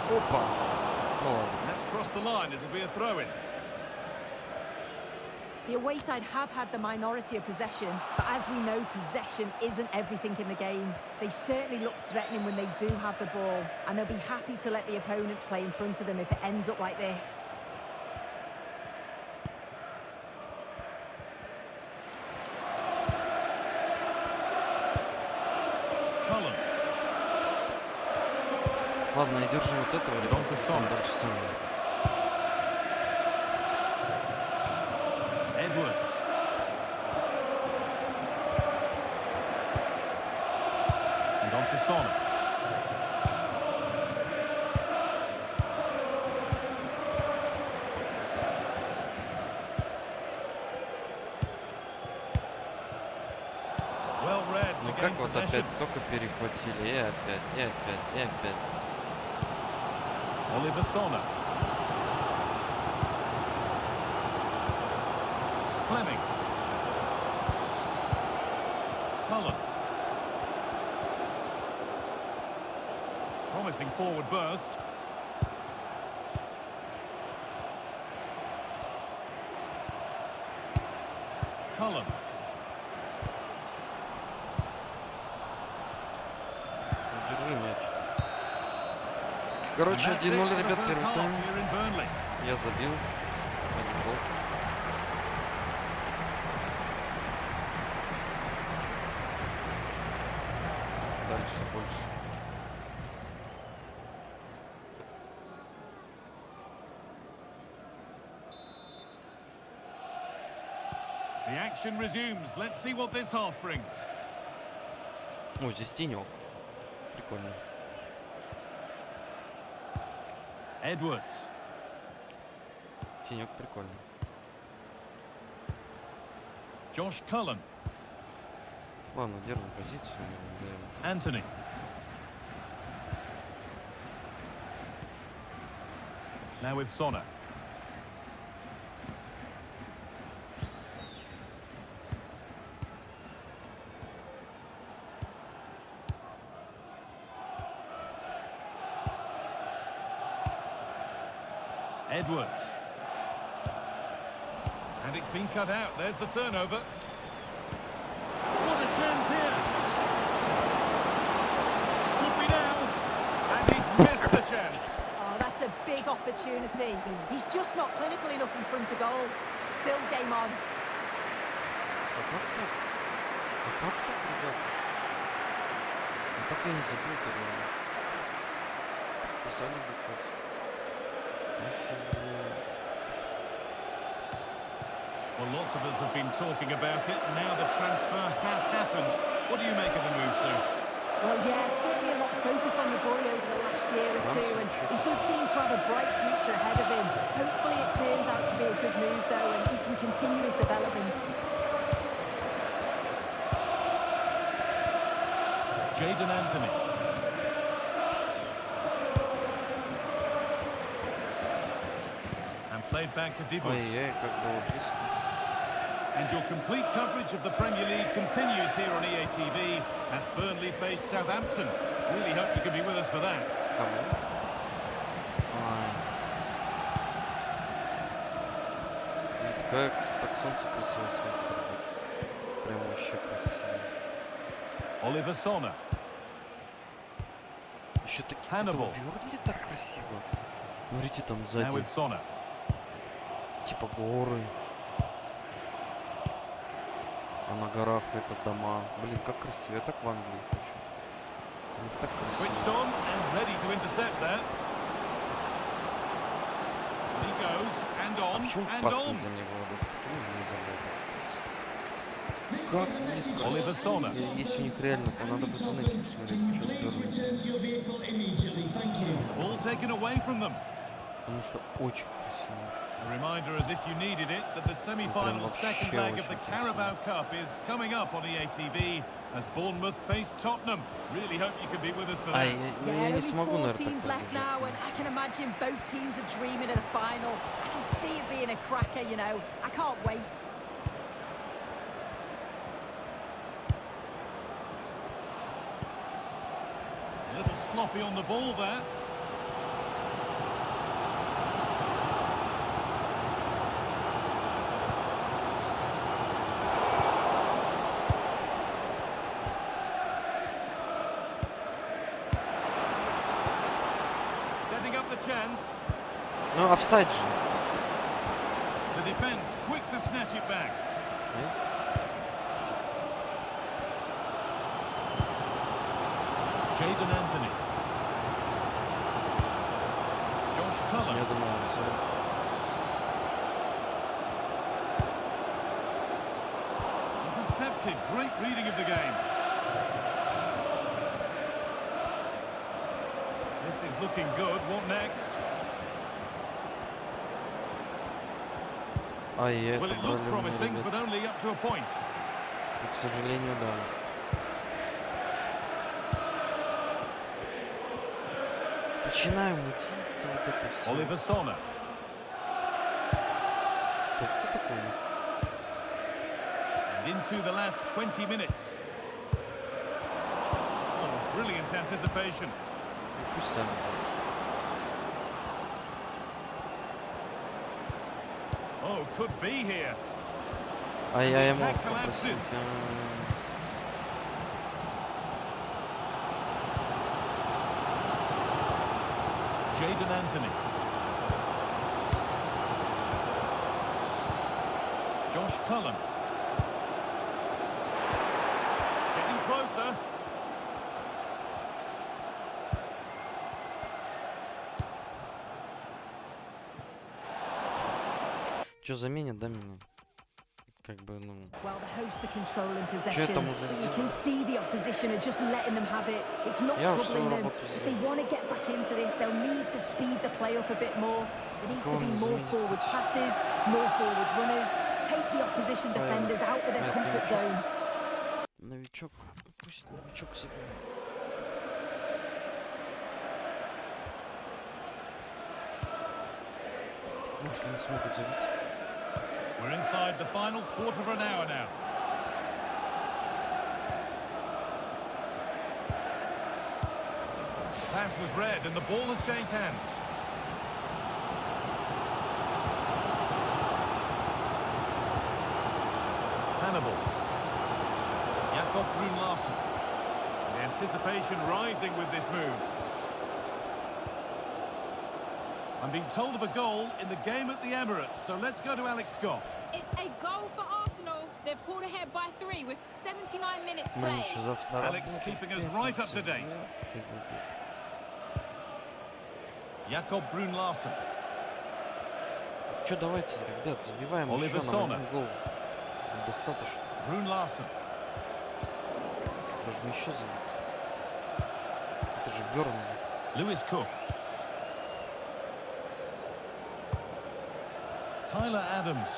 Опа. Ну ладно. Let's cross the line. It'll be a throw-in. The away side have had the minority of possession, but as we know, possession isn't everything in the game. They certainly look threatening when they do have the ball, and they'll be happy to let the opponents play in front of them if it ends up like this. Cullen. Ладно, я держу вот этого, ребят. Там дальше сам. Edwards. And on to Son. Well read Ну to как gain вот possession. опять только перехватили, и опять. Oliver Sonner. Fleming. Cullen. Promising forward burst. Cullen. Держи мяч. Короче, 1-0, ребят, первый тайм. Я забил. Один гол. Дальше больше. The action resumes. Let's see what this half brings. О, здесь тенек. Прикольно. Edwards. Тенек прикольно. Josh Cullen. Ладно, держим позицию. Anthony. Now with Sonner. Edwards. And it's been cut out. There's the turnover. What a chance here. Could be now. And he's missed the chance. Oh, that's a big opportunity. He's just not clinical enough in front of goal. Still game on. А как так? А как так, ребят? А как я не забыл-то, реально? Писали бы хоть. Офигеть. Well, lots of us have been talking about it. Now the transfer has happened. What do you make of the move, Sue? Well, yeah, certainly a lot of focus on the boy over the last year or two, and he does seem to have a bright future ahead of him. Hopefully it turns out to be a good move, though, and he can continue his development. Jadon Anthony. And played back to Dibus. Ой-ой, как было близко. And your complete coverage of the Premier League continues here on EA TV as Burnley face Southampton. Really hope you can be with us for that. Кому? Ай. Как так солнце красиво светит, ребят. Прям вообще красиво. Oliver Sonner. Еще такие Hannibal. Бёрнли так красиво. Смотрите, там Now сзади with Sonner. типа горы. А на горах это дома. Блин, как красиво. Я так в Англии хочу. У них так Switched красиво. on and ready to intercept there. And he goes and А on почему and пас on. не за него отдать? Почему не забыл? This Как is the у них message Oliver Sonner. Если у них реально, то надо будет в эти посмотреть, что Please здорово. return to your vehicle immediately. Thank you. Ball taken away from them. Потому что очень красиво. A reminder, as if you needed it, that the semi-final вообще second leg of the очень Carabao Cup is coming up on EA TV as Bournemouth face Tottenham. Really hope you can be with us for А that. я Yeah, не only смогу, 4 наверное, teams так left now, and I can imagine both teams are dreaming of the final. I can see it being a cracker, you know. I can't wait. A little sloppy on the ball there. Setting up the chance. Ну, офсайд же. The defence quick to snatch it back. Нет? Jadon Anthony. Я думал, все. Intercepted. Great reading of the game. This is looking good. What next? Ай, Well, это it брали looked у меня, promising, ребят. but only up to a point. И, к сожалению, да. Начинаю мутиться, вот это все. Oliver Sonner. Что такое? And into the last 20 minutes. Oh, brilliant anticipation. Ну, пусть сами. Oh, could be here. А я мог Attack попросить. collapses. Jadon Anthony. Josh Cullen. Getting closer. Что заменят, да, меня? Как бы, ну... Well, the hosts are controlling Что possession. я там уже You сделал? can see the opposition are just letting them have it. It's not Я уже troubling свою them. работу If they сделал. want to get back into this, they'll need to speed the play up a bit more. There needs to Кого be мне more заменить forward хоть? passes, more forward runners. Take the opposition Файл. defenders out of their Это comfort новичок. zone. Новичок. Пусть новичок забил. Может, они смогут забить. We're inside the final quarter of an hour now. The pass was read and the ball has changed hands. Hannibal. Jakob Brun-Larsen. The anticipation rising with this move. I'm being told of a goal in the game at the Emirates, so let's go to Alex Scott. It's a goal for Arsenal. They've pulled ahead by 3 with 79 minutes Мы played. еще завтра на Alex работу keeping в us right up to пятницу. date. Jakob Brun-Larsen. Че, давайте, ребят, забиваем Oliver еще нам Sonner. один гол. Достаточно. Brun-Larsen. Должны еще забить. Это же Бёрнли. Lewis Cook. Tyler Adams.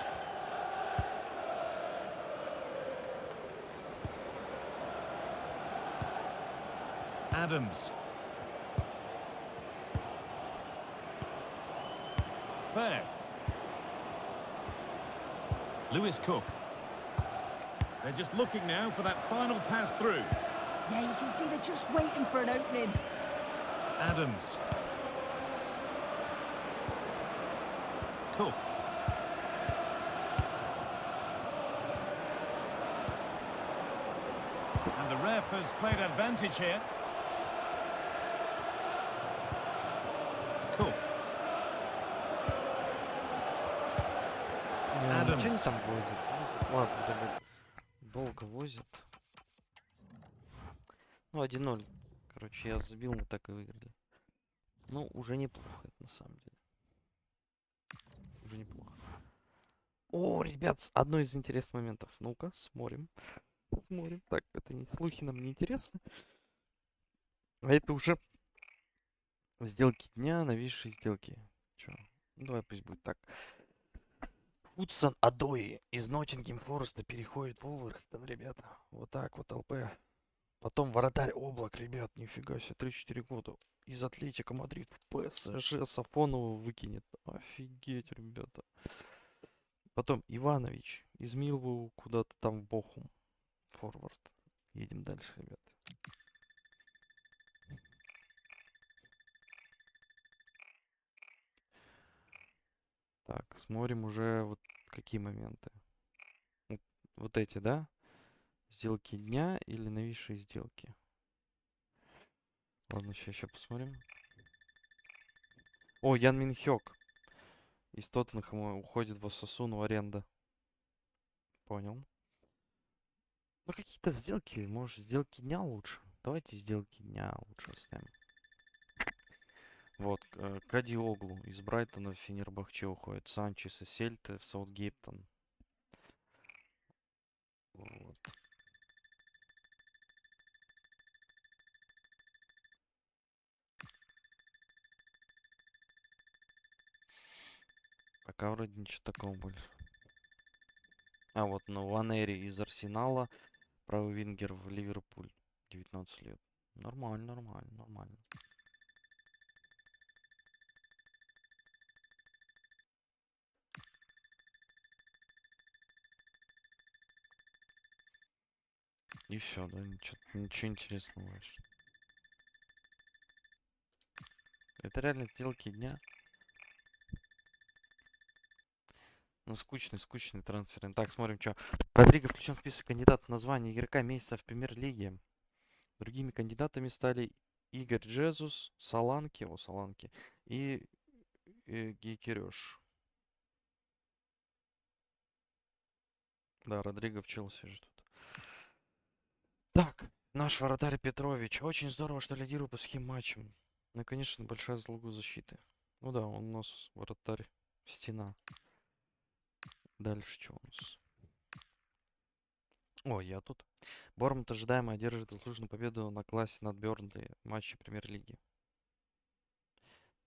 Adams. Fair. Lewis Cook. They're just looking now for that final pass through. Yeah, you can see they're just waiting for an opening. Adams. Cook. And the ref has played advantage here. Cook. Что они Адамс. там возят? Ладно, давай. Долго возят. Ну, 1-0. Короче, я забил, мы так и выиграли. Ну, уже неплохо, это на самом деле. Уже неплохо. О, ребят, одно из интересных моментов. Ну-ка, смотрим. Смотрим. Так, это не слухи, нам не интересны. А это уже сделки дня, новейшие сделки. Чё? Ну, давай пусть будет так. Худсон Одои из Ноттингем Фореста переходит в Вулверхэмптон, ребята. Вот так вот, ЛП. Потом вратарь Облак, ребят, нифига себе, 3-4 года. Из Атлетика Мадрид в ПСЖ Сафонова выкинет. Офигеть, ребята. Потом Иванович из Милву куда-то там в Бохум. Форвард. Едем дальше, ребят. Так, смотрим уже вот какие моменты. Вот эти, да? Сделки дня или новейшие сделки? Ладно, сейчас посмотрим. О, Ян Минхёк из Тоттенхэма уходит в Осасуну, аренда. Понял. Ну, какие-то сделки. Может, сделки дня лучше? Давайте сделки дня лучше оставим. Вот, Кадиоглу из Брайтона в Фенербахче уходит. Санчес из Сельты в Саутгемптон. Вот. Пока вроде ничего такого больше. А вот Ванери из Арсенала, правый вингер в Ливерпуль, 19 лет. Нормально, нормально, нормально. И все, да, ничего интересного больше. Это реально сделки дня. Ну, скучный трансфер. Так, смотрим, что. Родриго включен в список кандидатов на звание игрока месяца в премьер-лиге. Другими кандидатами стали Игорь Джезус, Соланки и Гикерёш. Да, Родриго в Челси ждут. Так, наш вратарь Петрович. Очень здорово, что лидирует по сухим матчам. Ну, конечно, большая заслуга защиты. Ну да, он у нас вратарь стена. Дальше что у нас? О, я тут. Бормут ожидаемо одержит заслуженную победу на классе над Бёрнли в матче премьер-лиги.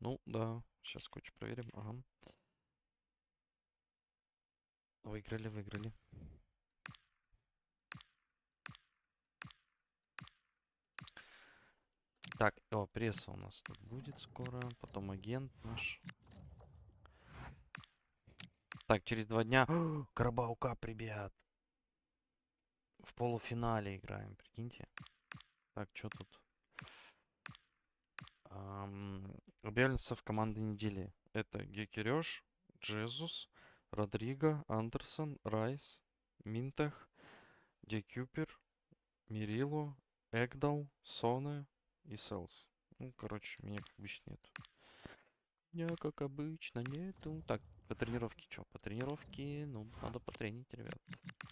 Ну, да. Сейчас кое-что проверим. Ага. Выиграли. Так, пресса у нас тут будет скоро. Потом агент наш. Так, через 2 дня. Карабау Кап, ребят. В полуфинале играем, прикиньте. Так, что тут? Объявлен состав команды недели. Это Гекерёш, Джезус, Родриго, Андерсон, Райс, Минтах, Декюпер, Мирило, Эгдал, Соне и Селс. Ну, короче, меня как обычно нету. Меня как обычно нету. Так, по тренировке что? По тренировке, ну, надо потренить, ребят.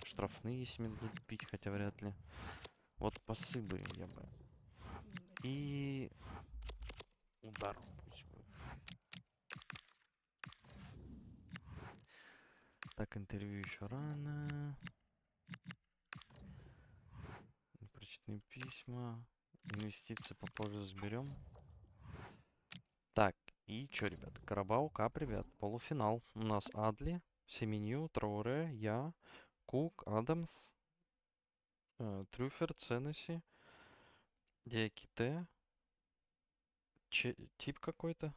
Штрафные, если меня будут бить, хотя вряд ли. Вот пасы бы я бы. И удар пусть будет. Так, интервью еще рано. Прочитанные письма. Инвестиции по пользу заберем. Так, и что, ребят? Карабау Кап, ребят. Полуфинал. У нас Адли, Семенью, Трауре, я, Кук, Адамс, Трюфер, Ценеси, Диаките, тип какой-то.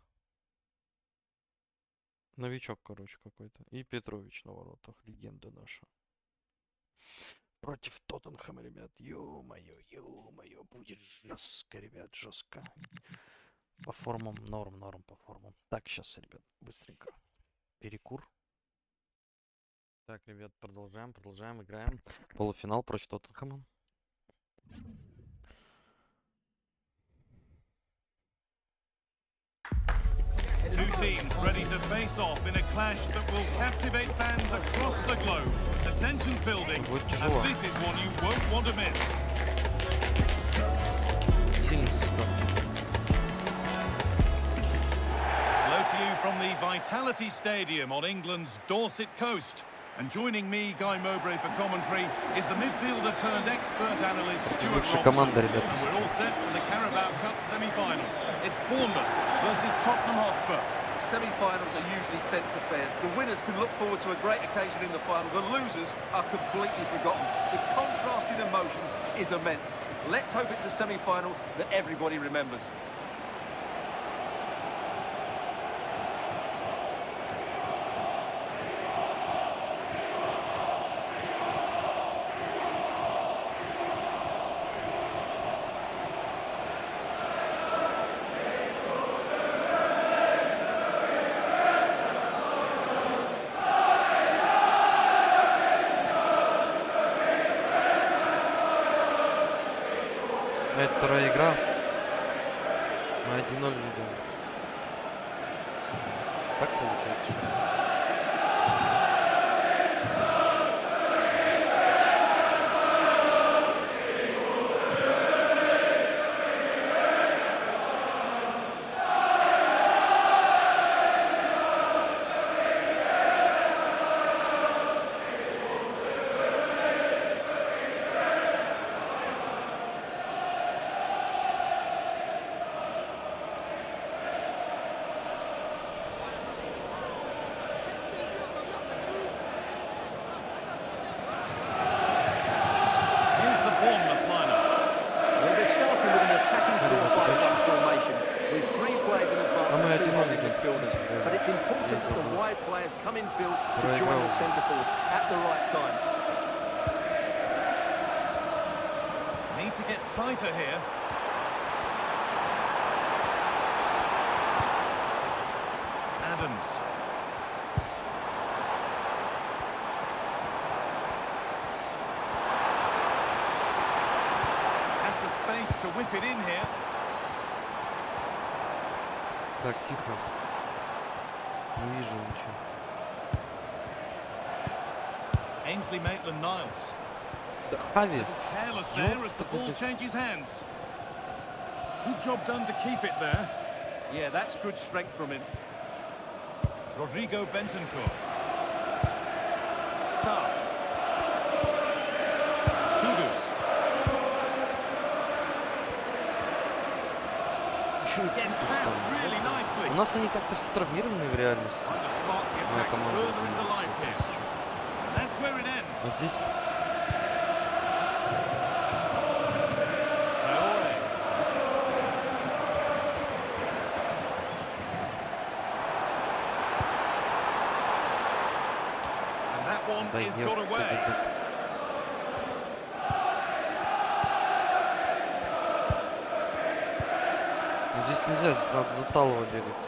Новичок, короче, какой-то. И Петрович на воротах. Легенда наша. Против Тоттенхэма, ребят. Ё-моё, будет жестко, ребят, жестко. По формам, норм по формам. Так, сейчас, ребят, быстренько. Перекур. Так, ребят, продолжаем, играем. Полуфинал против Тоттенхэма. Two teams ready to face off in a clash that will captivate fans across the globe. The tension's building, Будет and тяжело. this is one you won't want to miss. Сильный состав. Hello to you from the Vitality Stadium on England's Dorset coast. And joining me, Guy Mowbray, for commentary is the midfielder turned expert analyst Stuart Лучшая Robson. команда, ребят. And we're all set for the Carabao Cup semi-final. It's Bournemouth versus Tottenham Hotspur. Semi-finals are usually tense affairs. The winners can look forward to a great occasion in the final. The losers are completely forgotten. The contrast in emotions is immense. Let's hope it's a semi-final that everybody remembers. Это вторая игра. Мы 1-0 ведем. Так получается, что ли? the забыл. wide players come in field to join Проиграл. the centre forward at the right time. Need to get tighter here. Adams. Has the space to whip it in here. Так, тихо. Не вижу ничего. Ainsley Maitland-Niles. Да, Хави. Careless there as the ball Ёпта, changes hands. Good job done to keep it there. Yeah, that's good strength from him. Rodrigo Bentancur. Sarr. Kudus. Еще и Gets Кудус past там. really nicely. У нас они так-то все травмированы в реальности. Trying to spark the Моя attack команда. further into life here. That's where it А ends. здесь Traore. And that one да, is got away. Ну, здесь нельзя, здесь надо за Талова бегать.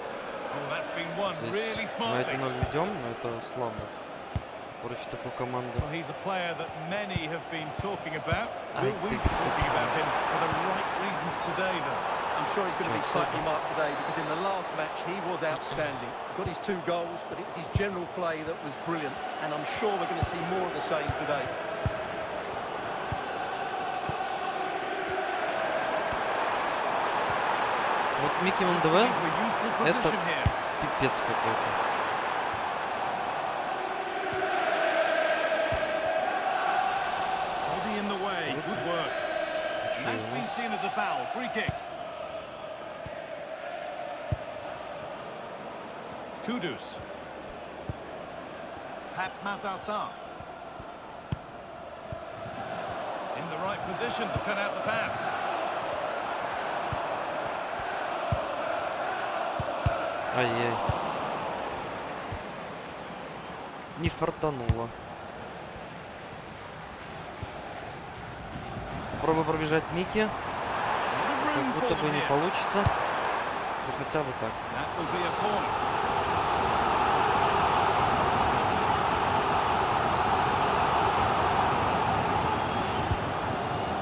Oh, that's been won Здесь really мы smartly. 1-0 ведем, но это слабо против такой команды. Well, he's a player that many have been talking about. I Will we be think so. talking about him for the right reasons today, though? I'm sure he's going to be Absolutely. slightly marked today because in the last match he was outstanding. Got his 2 goals, but it's his general play that was brilliant. And I'm sure we're going to see more of the same today. Вот Микки Ван де Вен, Into a useful это position here. пипец какой-то. Body in the way. Good work. Чё, That's у been нас? seen as a foul. Free kick. Kudus. Pat Matassar. In the right position to cut out the pass. Ай-яй. Не фартануло. Попробуй пробежать Микки. Not a room Как будто for бы them не here. получится. Ну хотя бы так. That will be a corner.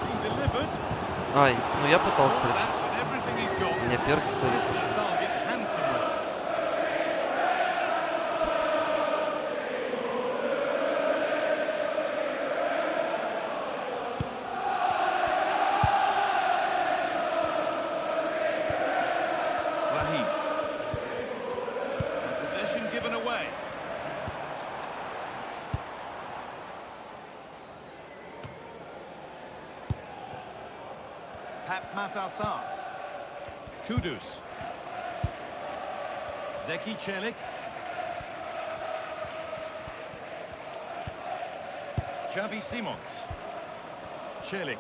Being delivered. Ай, ну я пытался. Oh, that's with everything he's got. У меня перк стоит. Misses the target handsomely. Raheem. Possession given away. Pat Matassar. Kudus. Zeki Çelik. Xavi Simons. Çelik.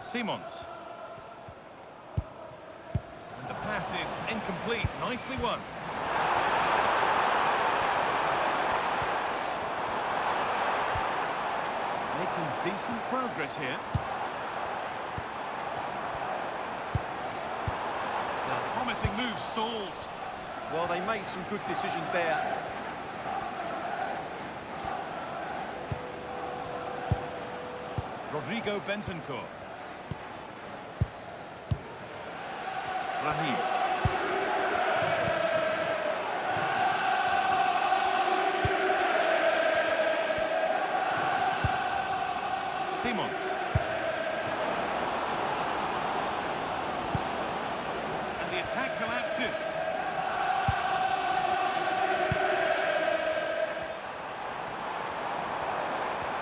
Simons. And the pass is incomplete. Nicely won. Making decent progress here. The promising move stalls. Well, they made some good decisions there. Rodrigo Bentancur. Raheem. Simons. And the attack collapses.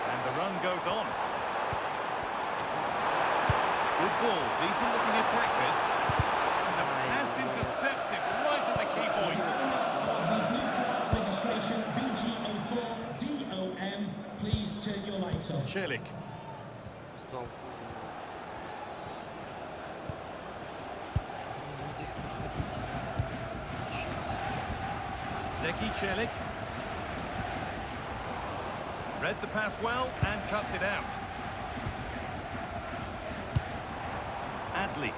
And the run goes on. Good ball, decent looking attack this. And the pass intercepted right at the key point. The blue card registration BG04DOM. Please turn your lights off. Çelik. Стал хуже. Где их находить? Celik. Read the pass well and cuts it out. Adli.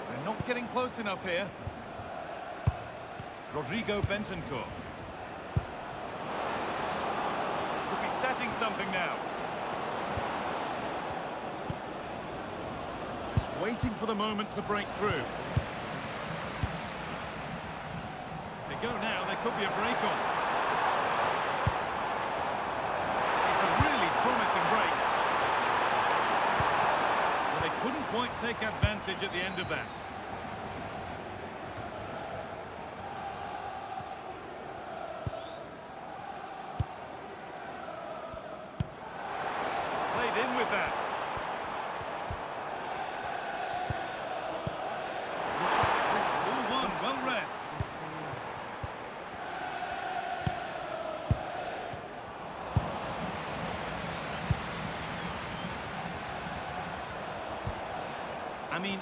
They're not getting close enough here. Rodrigo Bentancur. Could be setting something now. Just waiting for the moment to break through. They go now, there could be a break on. It's a really promising break. Well, they couldn't quite take advantage at the end of that. In with that. All one, well read.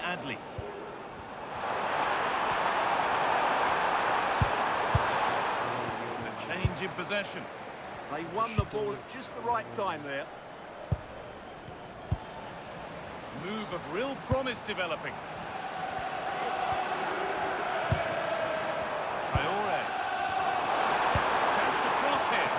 Adli. The change in possession. They won the ball at just the right time there. Move of real promise developing. Traore. Chance to cross here.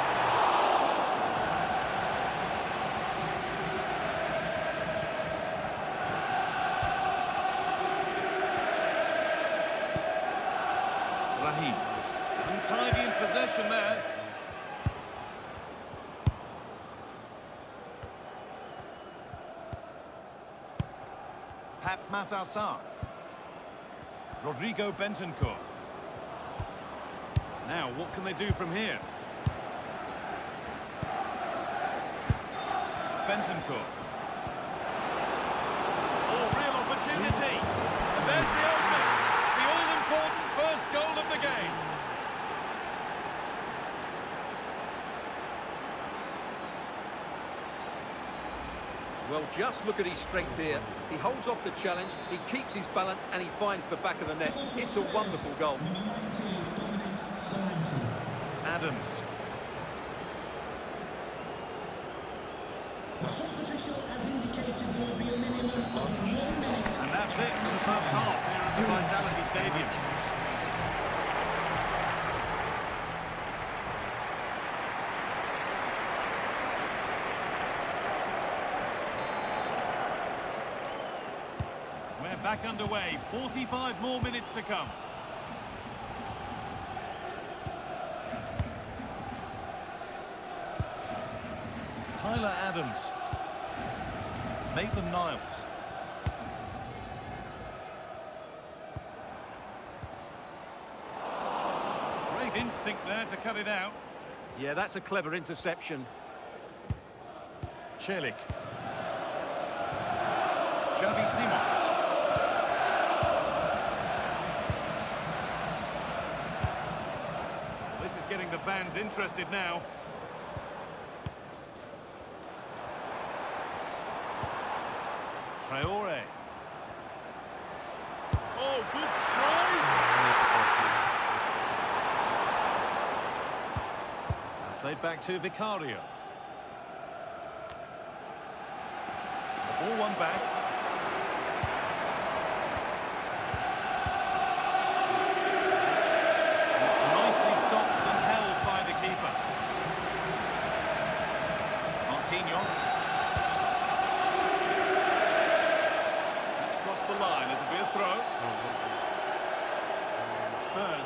Rahim. Untidy in possession there. Matassar. Rodrigo Bentancur. Now, what can they do from here? Bentancur. Oh, real opportunity. And there's the opening. The all-important first goal of the game. Well, just look at his strength here. He holds off the challenge, he keeps his balance, and he finds the back of the net. It's a wonderful goal. Adams. The fourth official has indicated there will be a minimum of 1 minute. And that's it for the first half here at the Vitality Stadium. Back underway, 45 more minutes to come. Tyler Adams. Maitland-Niles. Great instinct there to cut it out. Yeah, that's a clever interception. Celik. Xavi Simons. Getting the fans interested now. Traore. Oh, good strike! Played back to Vicario. The ball won back.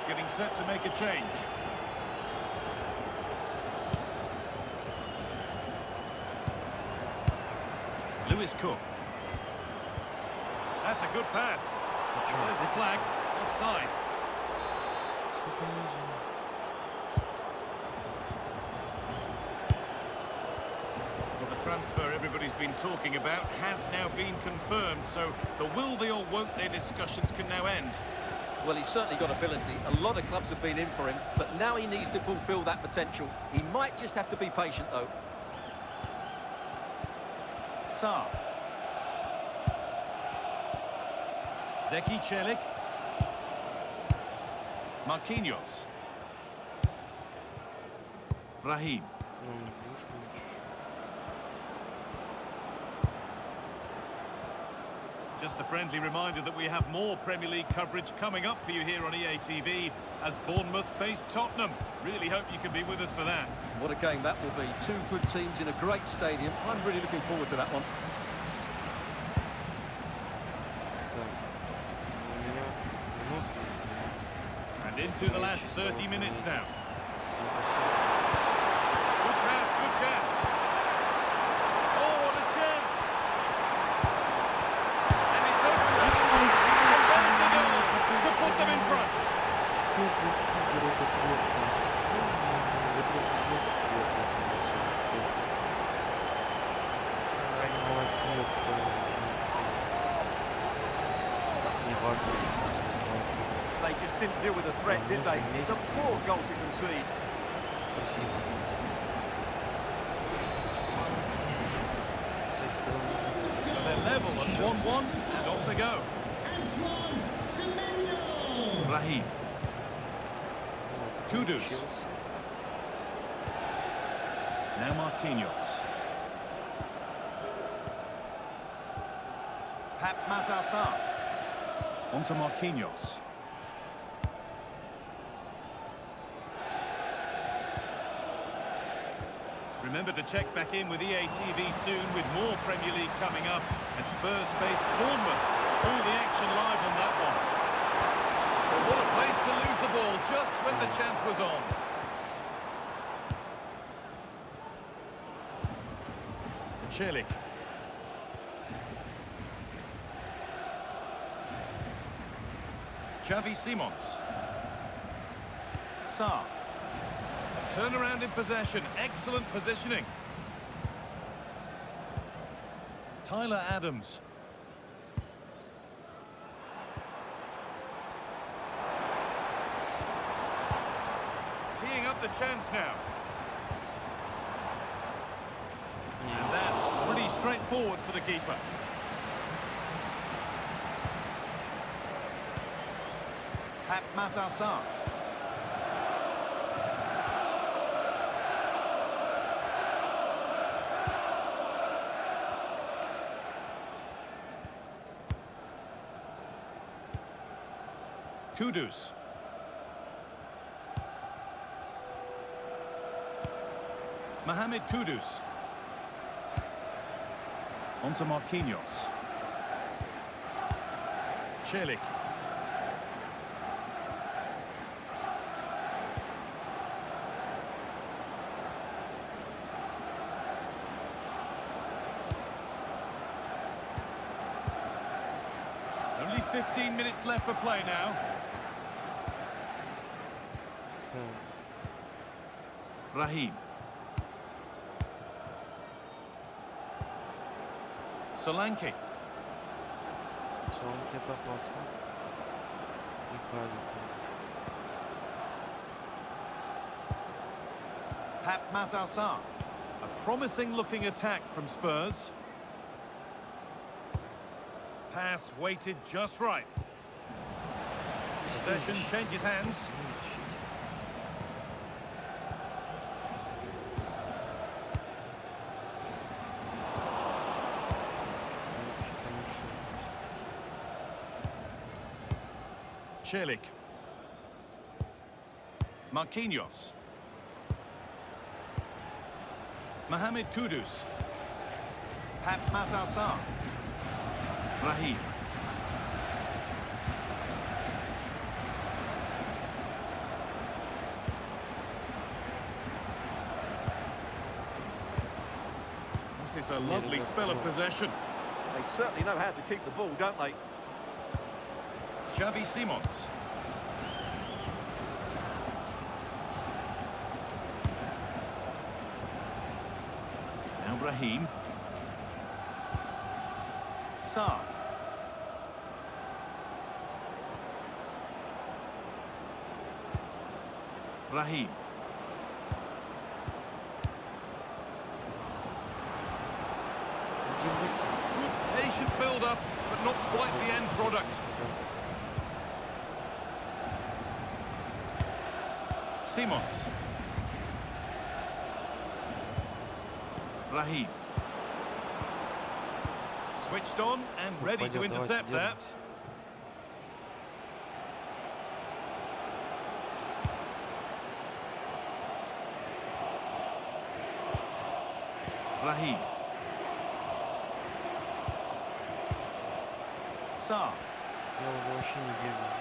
Getting set to make a change. Lewis Cook. That's a good pass. There's the flag. Offside. Well, the transfer everybody's been talking about has now been confirmed, so the will they or won't they discussions can now end. Well, he's certainly got ability. A lot of clubs have been in for him, but now he needs to fulfil that potential. He might just have to be patient, though. Sarr. Zeki Çelik. Marquinhos. Raheem. Ну, не плюшка, ничего. Just a friendly reminder that we have more Premier League coverage coming up for you here on EA TV as Bournemouth face Tottenham. Really hope you can be with us for that. What a game that will be. Two good teams in a great stadium. I'm really looking forward to that one. Так. У меня нос есть. And into the last 30 minutes now. Не посылаю. Good pass, good chance. Oh, what a chance! And it's over. And there's the goal to put them in front. Из-за тигра этот верхний. Вот разбежность верхний. Ай, молодец, не важно. They just didn't deal with the threat, did they? It's a poor goal to concede. Красиво. So they're level at 1-1 and off they go. Antoine Semenyo. Raheem. Kudus. Now Marquinhos. Pep Matassar. On to Marquinhos. Remember to check back in with EA TV soon with more Premier League coming up. And Spurs face Bournemouth. All the action live on that one. But what a place to lose the ball just when the chance was on. Çelik. Xavi Simons. Sarr. Turnaround in possession. Excellent positioning. Tyler Adams. Teeing up the chance now. And that's pretty straightforward for the keeper. Pep Matassar. Kudus. Mohamed Kudus. On to Marquinhos. Çelik. Only 15 minutes left for play now. Raheem. Solanke. Солонки это опасно. И Хави тоже. Pep Matassar. A promising looking attack from Spurs. Pass weighted just right. Possession changes hands. Çelik. Marquinhos. Mohamed Kudus. Pep Matassar. Raheem. This is a lovely spell of possession. They certainly know how to keep the ball, don't they? Xavi Simons. Now Raheem. Sarr. Raheem. Где not quite the end product. Simons. Rahim. Switched on and ready to intercept that. Rahim. Sa. Я уже вообще не бегаю.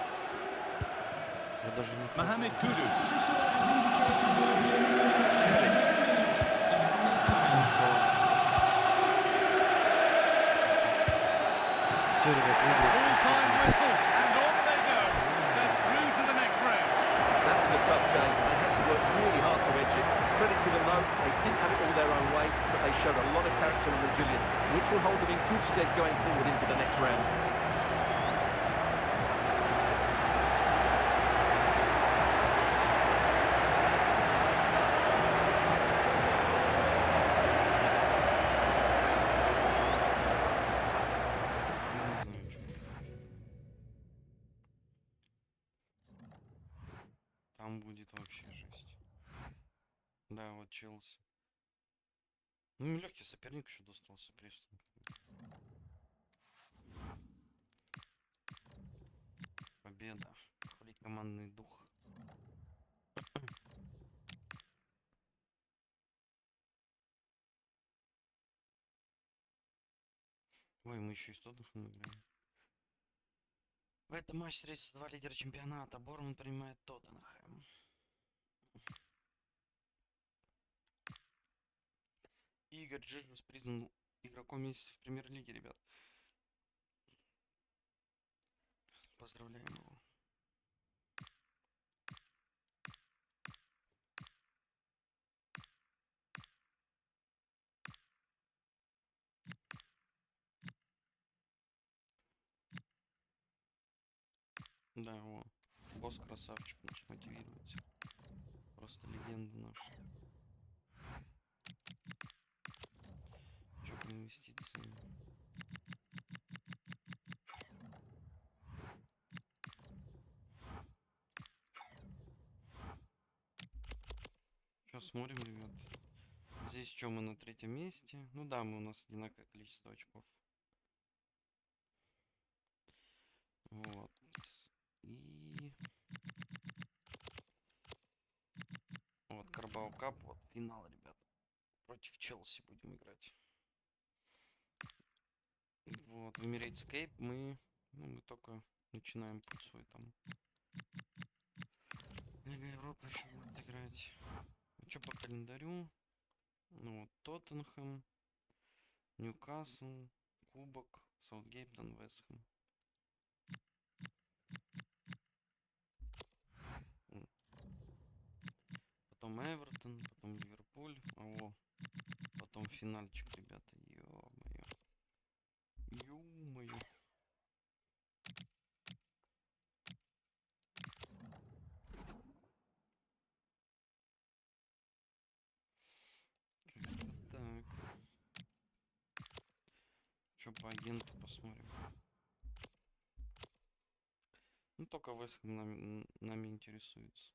Я даже не хожу. Mohamed Kudus. Official has indicated there will be a minimum of 1 minute of added time. Все, ребят, All-time whistle, and on they go. They're through to the next round. That was a tough game. They had to work really hard to edge it. Credit to them though, they didn't have it all their own way, but they showed a lot of character and resilience, which will hold them in good stead going forward into the next round. Там будет вообще жесть. Да, вот Челси. Ну, легкий соперник еще достался, Престон. Победа. Хвалить командный дух. Ой, мы еще и с Тоттенхэмом играем. В этом матче встретятся два лидера чемпионата. Борман принимает Тоттенхэм. Игорь Джиджус признан игроком месяца в премьер-лиге, ребят. Поздравляем его. Да, его босс красавчик наш мотивируется. Просто легенда наша. Чё по инвестициям? Сейчас смотрим, ребят. Здесь что, мы на третьем месте? Ну да, мы у нас одинаковое количество очков. Вот. И вот Карабау Кап, вот финал, ребят. Против Челси будем играть. Вот, в Emirates Escape мы только начинаем путь свой там. Лига Европы еще будет играть. Что по календарю? Ну вот, Тоттенхэм, Ньюкасл, Кубок, Саутгемптон, Вестхэм. Потом Эвертон, потом Ливерпуль. Потом финальчик, ребята. Ё-моё. Ё-моё. Так. Что по агенту посмотрим. Ну, только Вестхэм нами интересуется.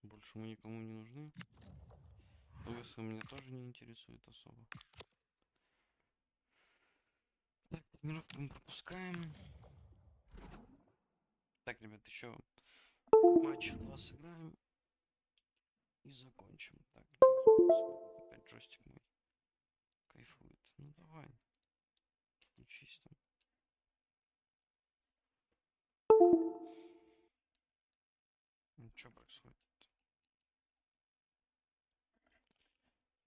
Больше мы никому не нужны. Вестхэм меня тоже не интересует особо. Так, тренировку мы пропускаем. Так, ребят, еще матча 2 сыграем. И закончим. Так, опять джойстик мой кайфует. Ну давай. Включись там. Ну что происходит?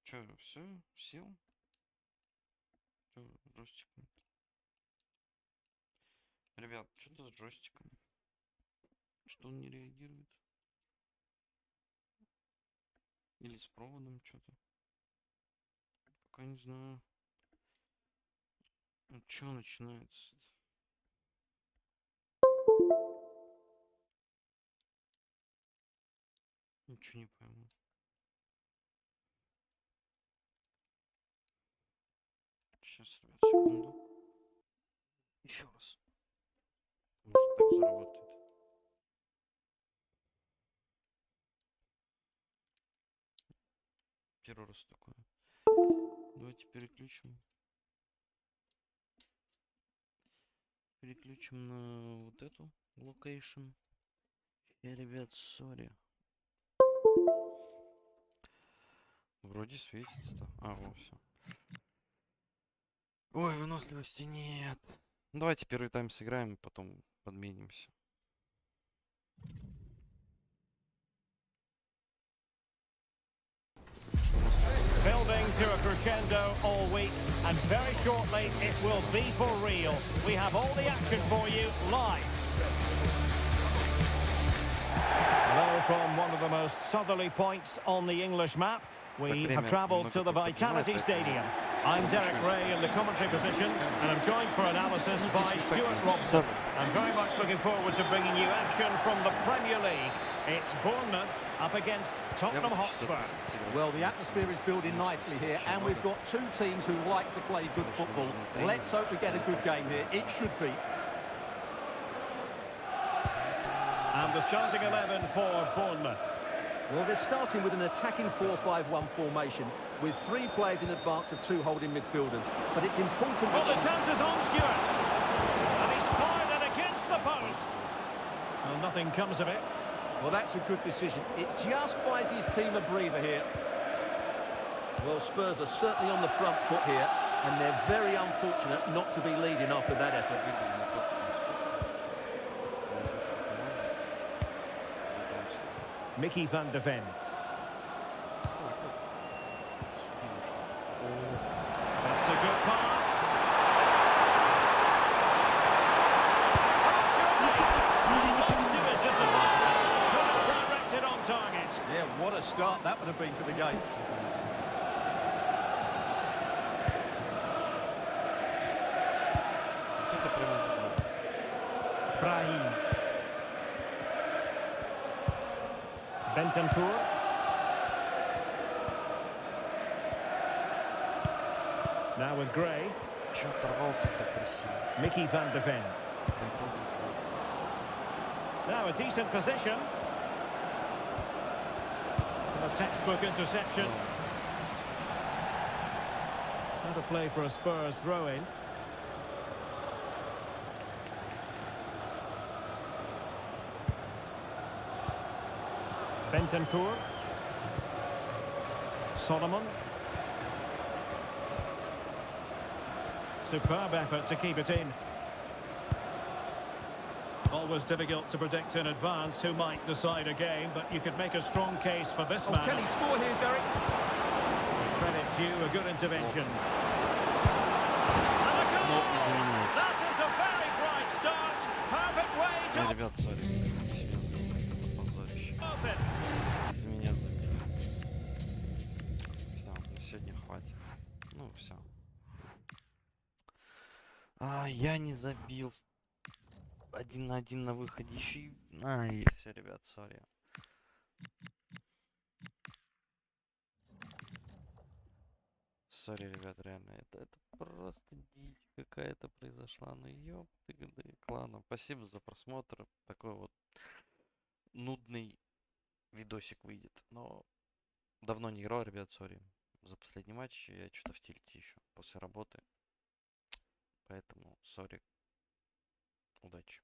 Че, все? Сел? Че, джойстик? Ребят, что-то с джойстиком. Что он не реагирует? Или с проводом что-то? Пока не знаю. Ну что начинается-то? Ничего не пойму. Сейчас, ребят, секунду. Еще раз. Может, так заработает. Первый раз такое. Давайте переключим. Переключим на вот эту локейшн. Ребят, сори. Вроде светится-то. А, вот все. Ой, выносливости нет. Давайте первый тайм сыграем, потом подменимся. Building to a crescendo all week, and very shortly it will be for real. We have all the action for you live. Hello from one of the most southerly points on the English map. We have travelled to the Vitality Stadium. I'm Derek Ray in the commentary position, and I'm joined for analysis by Stuart Robson. I'm very much looking forward to bringing you action from the Premier League. It's Bournemouth up against Tottenham Hotspur. Well, the atmosphere is building nicely here, and we've got two teams who like to play good football. Let's hope we get a good game here. It should be. And the starting 11 for Bournemouth. Well, they're starting with an attacking 4-5-1 formation with three players in advance of two holding midfielders. But it's important... Well, the chance is on Stuart. And he's fired it against the post. Well, nothing comes of it. Well, that's a good decision. It just buys his team a breather here. Well, Spurs are certainly on the front foot here, and they're very unfortunate not to be leading after that effort. Mickey van de Ven. That's a good pass. Directed on target. Yeah, what a start that would have been to the game. Brahim. Bentancur. Now with Gray. Чё оторвался так красиво? Mickey van de Ven. Now a decent position. A textbook interception. Not a play for a Spurs throw-in. Bentancur. Solomon. Superb effort to keep it in. Always difficult to predict in advance who might decide a game, but you could make a strong case for this man. Can he score here, Derek? Credit due, a good intervention. And a goal! That is a very bright start. Perfect way to... Ребят, сори. Позорище. Open. Из меня забили. Все, на сегодня хватит. Ну, все. А, я не забил. 1-1 на выходе еще и... Ай, все, ребят, сори. Сори, ребят, реально, это просто дичь какая-то произошла. Ну, ёпты, ладно, спасибо за просмотр. Такой вот нудный видосик выйдет. Но давно не играл, ребят, сори. За последний матч я что-то в тильте еще после работы. Поэтому, сори. Удачи.